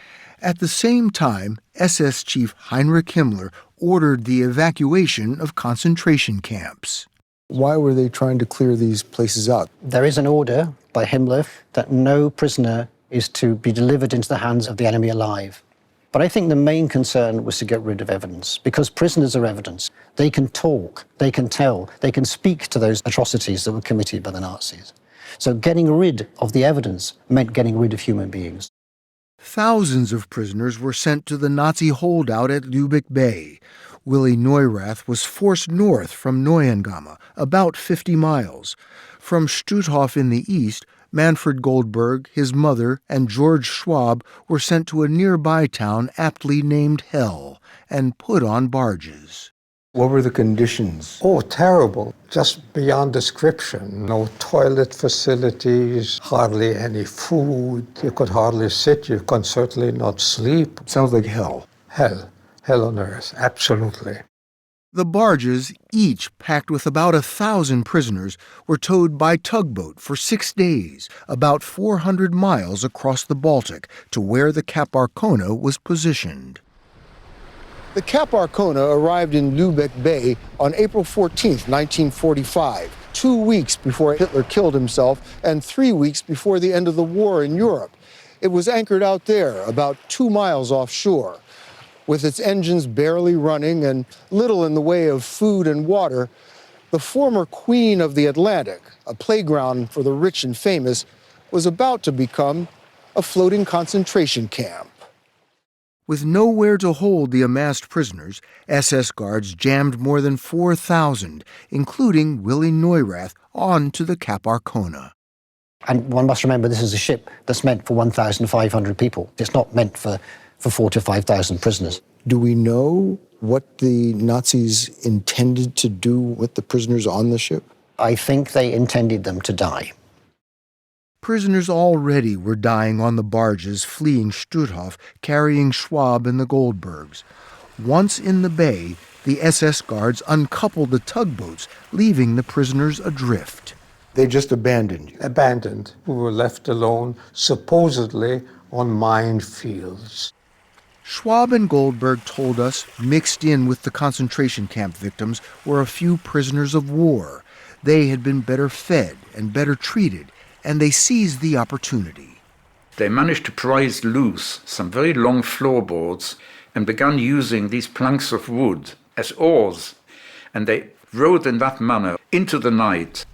At the same time, SS Chief Heinrich Himmler ordered the evacuation of concentration camps. Why were they trying to clear these places out?
There is an order by Himmler that no prisoner is to be delivered into the hands of the enemy alive. But I think the main concern was to get rid of evidence, because prisoners are evidence. They can talk, they can tell, they can speak to those atrocities that were committed by the Nazis. So getting rid of the evidence meant getting rid of human beings.
Thousands of prisoners were sent to the Nazi holdout at Lübeck Bay. Willy Neurath was forced north from Neuengamme, about 50 miles. From Stutthof in the east, Manfred Goldberg, his mother, and George Schwab were sent to a nearby town aptly named Hell and put on barges. What were the conditions?
Oh, terrible. Just beyond description. No toilet facilities, hardly any food. You could hardly sit. You could certainly not sleep.
Sounds like hell.
Hell. Hell on earth. Absolutely.
The barges, each packed with about 1,000 prisoners, were towed by tugboat for 6 days, about 400 miles across the Baltic, to where the Cap Arcona was positioned. The Cap Arcona arrived in Lübeck Bay on April 14, 1945, 2 weeks before Hitler killed himself and 3 weeks before the end of the war in Europe. It was anchored out there, about 2 miles offshore. With its engines barely running and little in the way of food and water, the former Queen of the Atlantic, a playground for the rich and famous, was about to become a floating concentration camp. With nowhere to hold the amassed prisoners, SS guards jammed more than 4,000, including Willy Neurath, onto the Cap Arcona.
And one must remember this is a ship that's meant for 1,500 people. It's not meant for 4,000 to 5,000 prisoners.
Do we know what the Nazis intended to do with the prisoners on the ship?
I think they intended them to die.
Prisoners already were dying on the barges fleeing Stutthof, carrying Schwab and the Goldbergs. Once in the bay, the SS guards uncoupled the tugboats, leaving the prisoners adrift. They just abandoned you?
Abandoned. We were left alone, supposedly on minefields.
Schwab and Goldberg told us mixed in with the concentration camp victims were a few prisoners of war. They had been better fed and better treated, and they seized the opportunity.
They managed to prise loose some very long floorboards and began using these planks of wood as oars, and they rowed in that manner into the night.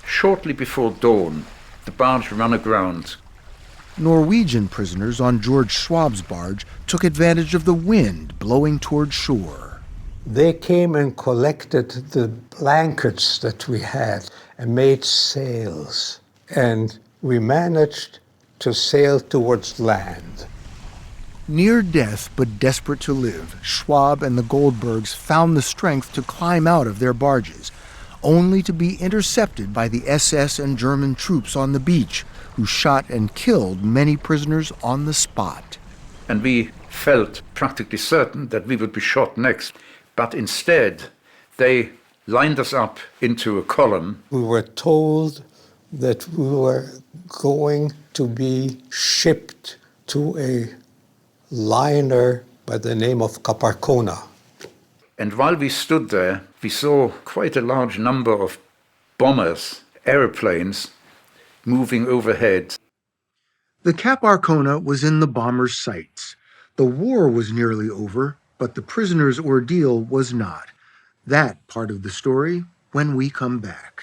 Shortly before dawn, the barge ran aground.
Norwegian prisoners on George Schwab's barge took advantage of the wind blowing toward shore.
They came and collected the blankets that we had and made sails. And we managed to sail towards land.
Near death but desperate to live, Schwab and the Goldbergs found the strength to climb out of their barges, only to be intercepted by the SS and German troops on the beach, who shot and killed many prisoners on the spot.
And we felt practically certain that we would be shot next. But instead, they lined us up into a column.
We were told that we were going to be shipped to a liner by the name of Cap Arcona.
And while we stood there, we saw quite a large number of bombers, aeroplanes, moving overhead.
The Cap Arcona was in the bombers' sights. The war was nearly over, but the prisoners' ordeal was not. That part of the story when we come back.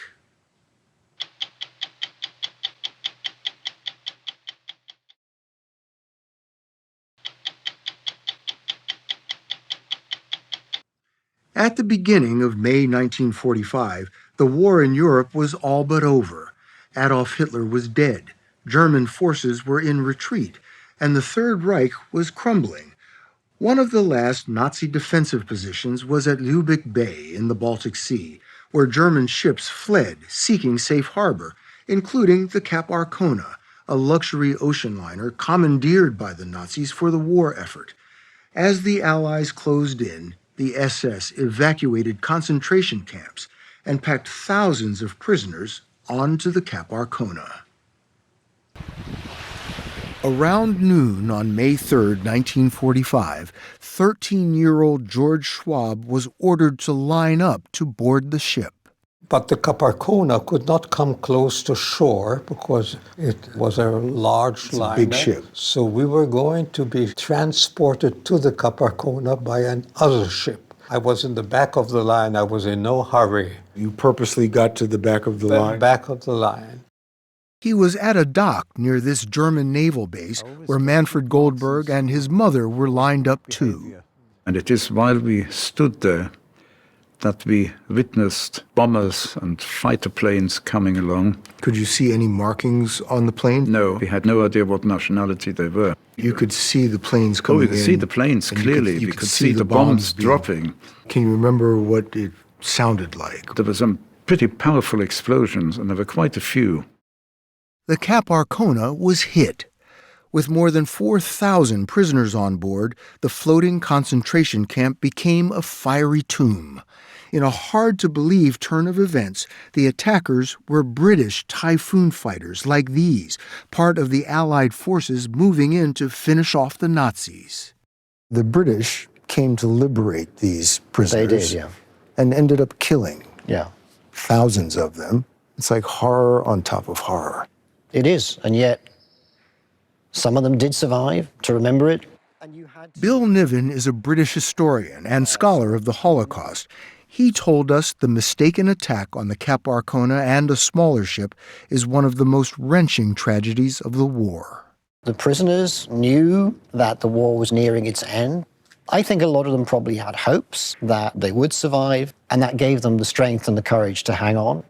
At the beginning of May 1945, the war in Europe was all but over. Adolf Hitler was dead. German forces were in retreat, and the Third Reich was crumbling. One of the last Nazi defensive positions was at Lübeck Bay in the Baltic Sea, where German ships fled, seeking safe harbor, including the Cap Arcona, a luxury ocean liner commandeered by the Nazis for the war effort. As the Allies closed in, the SS evacuated concentration camps and packed thousands of prisoners onto the Cap Arcona. Around noon on May 3, 1945, 13-year-old George Schwab was ordered to line up to board the ship.
But the Cap Arcona could not come close to shore because it was a large liner.
Big ship.
So we were going to be transported to the Cap Arcona by another ship. I was in the back of the line. I was in no hurry.
You purposely got to the back of the line?
Back of the line.
He was at a dock near this German naval base where Manfred Goldberg and his mother were lined up too.
And it is while we stood there that we witnessed bombers and fighter planes coming along.
Could you see any markings on the plane?
No, we had no idea what nationality they were.
You could see the planes coming in?
Oh, we could see the planes clearly. We could see the bombs dropping.
Can you remember what it sounded like?
There were some pretty powerful explosions, and there were quite a few.
The Cap Arcona was hit. With more than 4,000 prisoners on board, the floating concentration camp became a fiery tomb. In a hard-to-believe turn of events, the attackers were British Typhoon fighters like these, part of the Allied forces moving in to finish off the Nazis. The British came to liberate these prisoners.
They did, yeah.
And ended up killing
thousands
of them. It's like horror on top of horror.
It is, and yet some of them did survive to remember it.
Bill Niven is a British historian and scholar of the Holocaust. He told us the mistaken attack on the Cap Arcona and a smaller ship is one of the most wrenching tragedies of the war.
The prisoners knew that the war was nearing its end. I think a lot of them probably had hopes that they would survive, and that gave them the strength and the courage to hang on.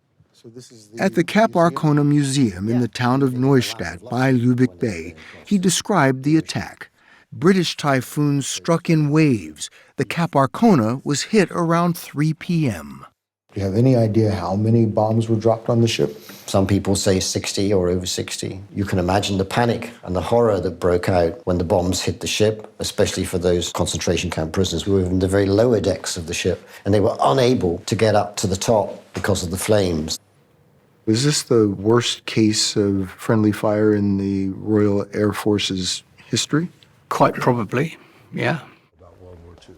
At the Cap Arcona Museum in the town of Neustadt by Lübeck Bay, he described the attack. British Typhoons struck in waves. The Cap Arcona was hit around 3 p.m. Do you have any idea how many bombs were dropped on the ship?
Some people say 60 or over 60. You can imagine the panic and the horror that broke out when the bombs hit the ship, especially for those concentration camp prisoners who were in the very lower decks of the ship, and they were unable to get up to the top because of the flames.
Was this the worst case of friendly fire in the Royal Air Force's history?
Quite probably, yeah.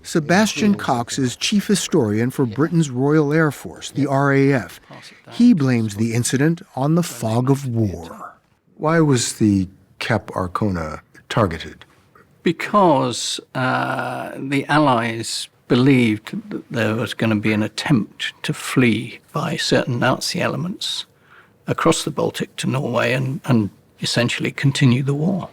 Sebastian Cox is chief historian for Britain's Royal Air Force, the RAF. He blames the incident on the fog of war. Why was the Cap Arcona targeted?
Because the Allies believed that there was going to be an attempt to flee by certain Nazi elements across the Baltic to Norway and essentially continue the war.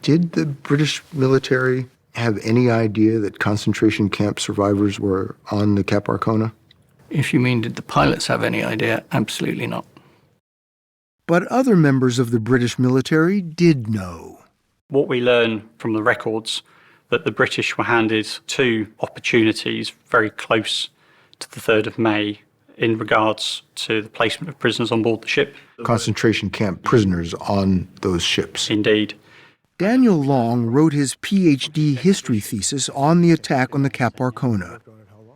Did the British military have any idea that concentration camp survivors were on the Cap Arcona?
If you mean, did the pilots have any idea? Absolutely not.
But other members of the British military did know.
What we learn from the records, that the British were handed two opportunities very close to the 3rd of May in regards to the placement of prisoners on board the ship.
Concentration camp prisoners on those ships.
Indeed.
Daniel Long wrote his PhD history thesis on the attack on the Cap Arcona.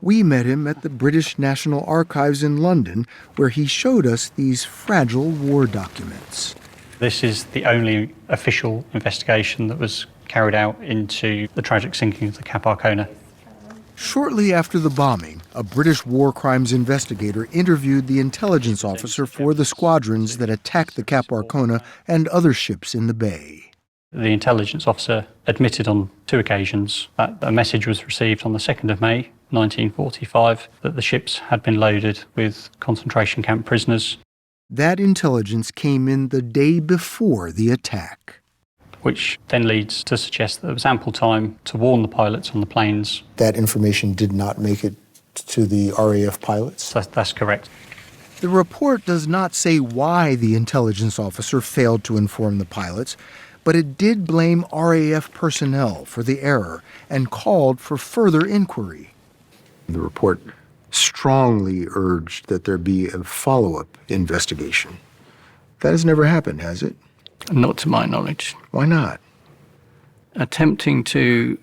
We met him at the British National Archives in London, where he showed us these fragile war documents.
This is the only official investigation that was carried out into the tragic sinking of the Cap Arcona.
Shortly after the bombing, a British war crimes investigator interviewed the intelligence officer for the squadrons that attacked the Cap Arcona and other ships in the bay.
The intelligence officer admitted on 2 occasions that a message was received on the 2nd of May, 1945, that the ships had been loaded with concentration camp prisoners.
That intelligence came in the day before the attack.
Which then leads to suggest that there was ample time to warn the pilots on the planes.
That information did not make it to the RAF pilots?
That's correct.
The report does not say why the intelligence officer failed to inform the pilots, but it did blame RAF personnel for the error and called for further inquiry. The report strongly urged that there be a follow-up investigation. That has never happened, has it?
Not to my knowledge.
Why not?
Attempting to,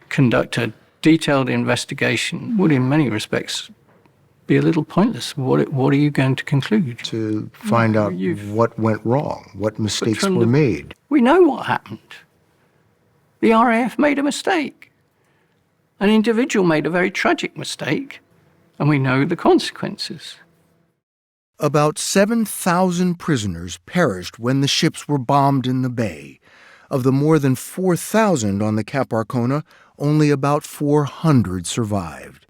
conduct a detailed investigation would, in many respects, be a little pointless. What are you going to conclude?
To find out what went wrong, what mistakes were made.
We know what happened. The RAF made a mistake. An individual made a very tragic mistake, and we know the consequences.
About 7,000 prisoners perished when the ships were bombed in the bay. Of the more than 4,000 on the Cap Arcona, only about 400 survived.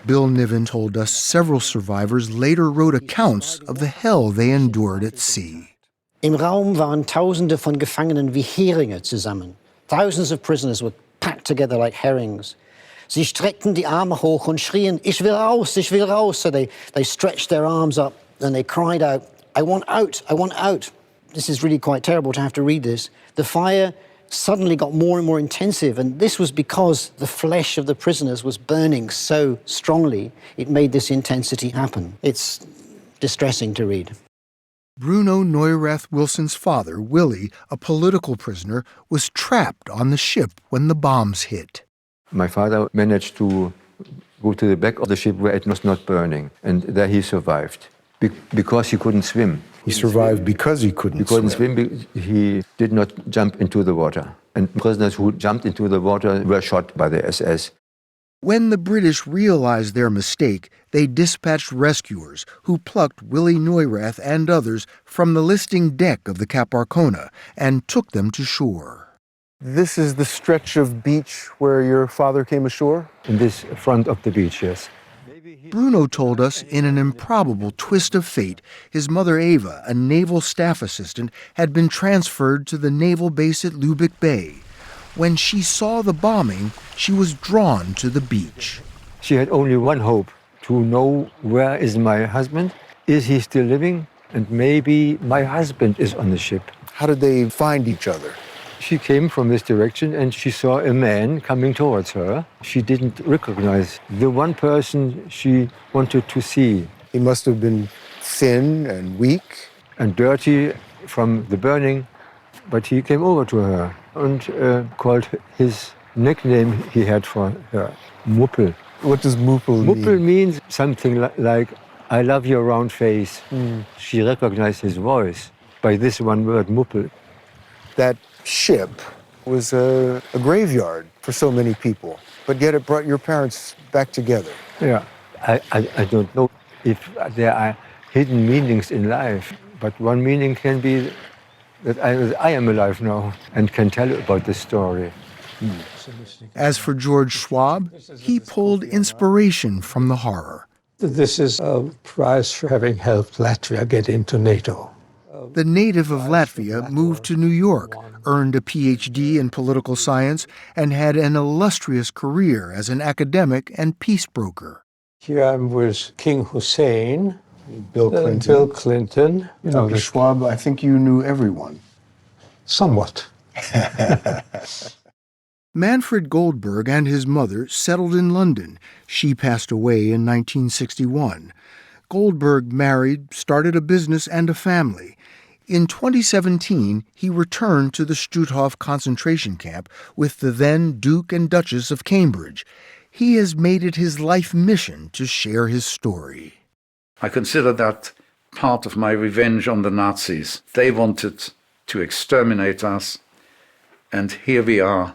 Bill Niven told us several survivors later wrote accounts of the hell they endured at sea.
Im Raum waren Tausende von Gefangenen wie Heringe zusammen. Thousands of prisoners were packed together like herrings. Sie streckten die Arme hoch und schrien, ich will raus, ich will raus. So they stretched their arms up and they cried out, I want out, I want out. This is really quite terrible to have to read this. The fire suddenly got more and more intensive, and this was because the flesh of the prisoners was burning so strongly, it made this intensity happen. It's distressing to read.
Bruno Neurath Wilson's father, Willie, a political prisoner, was trapped on the ship when the bombs hit.
My father managed to go to the back of the ship where it was not burning, and there he survived because he couldn't swim.
He survived because he couldn't
swim. He did not jump into the water. And prisoners who jumped into the water were shot by the SS.
When the British realized their mistake, they dispatched rescuers who plucked Willie Neurath and others from the listing deck of the Cap Arcona and took them to shore. This is the stretch of beach where your father came ashore?
In this front of the beach, yes.
Bruno told us in an improbable twist of fate, his mother Ava, a naval staff assistant, had been transferred to the naval base at Lubeck Bay. When she saw the bombing, she was drawn to the beach.
She had only one hope, to know where is my husband, is he still living, and maybe my husband is on the ship.
How did they find each other?
She came from this direction and she saw a man coming towards her. She didn't recognize the one person she wanted to see.
He must have been thin and weak.
And dirty from the burning. But he came over to her and called his nickname he had for her, Muppel.
What does Muppel mean?
Muppel means something like, I love your round face. She recognized his voice by this one word, Muppel.
That ship was a graveyard for so many people, but yet it brought your parents back together.
Yeah, I don't know if there are hidden meanings in life, but one meaning can be that I am alive now and can tell about this story.
As for George Schwab, he pulled inspiration from the horror.
This is a prize for having helped Latvia get into NATO.
The native of Latvia moved to New York, earned a PhD in political science, and had an illustrious career as an academic and peace broker.
Here I'm with King Hussein, Bill Clinton.
Dr. Schwab, I think you knew everyone.
Somewhat.
Manfred Goldberg and his mother settled in London. She passed away in 1961. Goldberg married, started a business and a family. In 2017, he returned to the Stutthof concentration camp with the then Duke and Duchess of Cambridge. He has made it his life mission to share his story.
I consider that part of my revenge on the Nazis. They wanted to exterminate us, and here we are,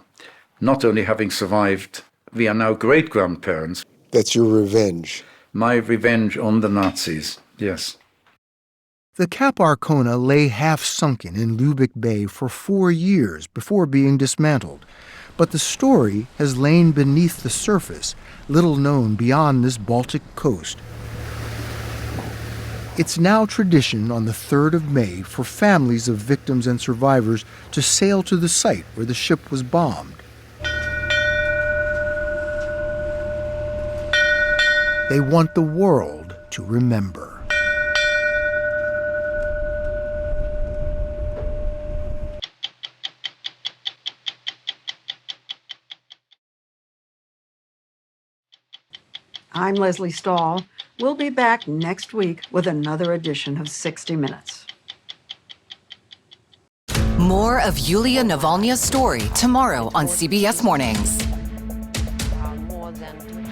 not only having survived, we are now great-grandparents.
That's your revenge.
My revenge on the Nazis, yes.
The Cap Arcona lay half-sunken in Lubeck Bay for 4 years before being dismantled. But the story has lain beneath the surface, little known beyond this Baltic coast. It's now tradition on the 3rd of May for families of victims and survivors to sail to the site where the ship was bombed. they want the world to remember.
I'm Leslie Stahl. We'll be back next week with another edition of 60 Minutes.
More of Yulia Navalnaya's story tomorrow on CBS Mornings.
More than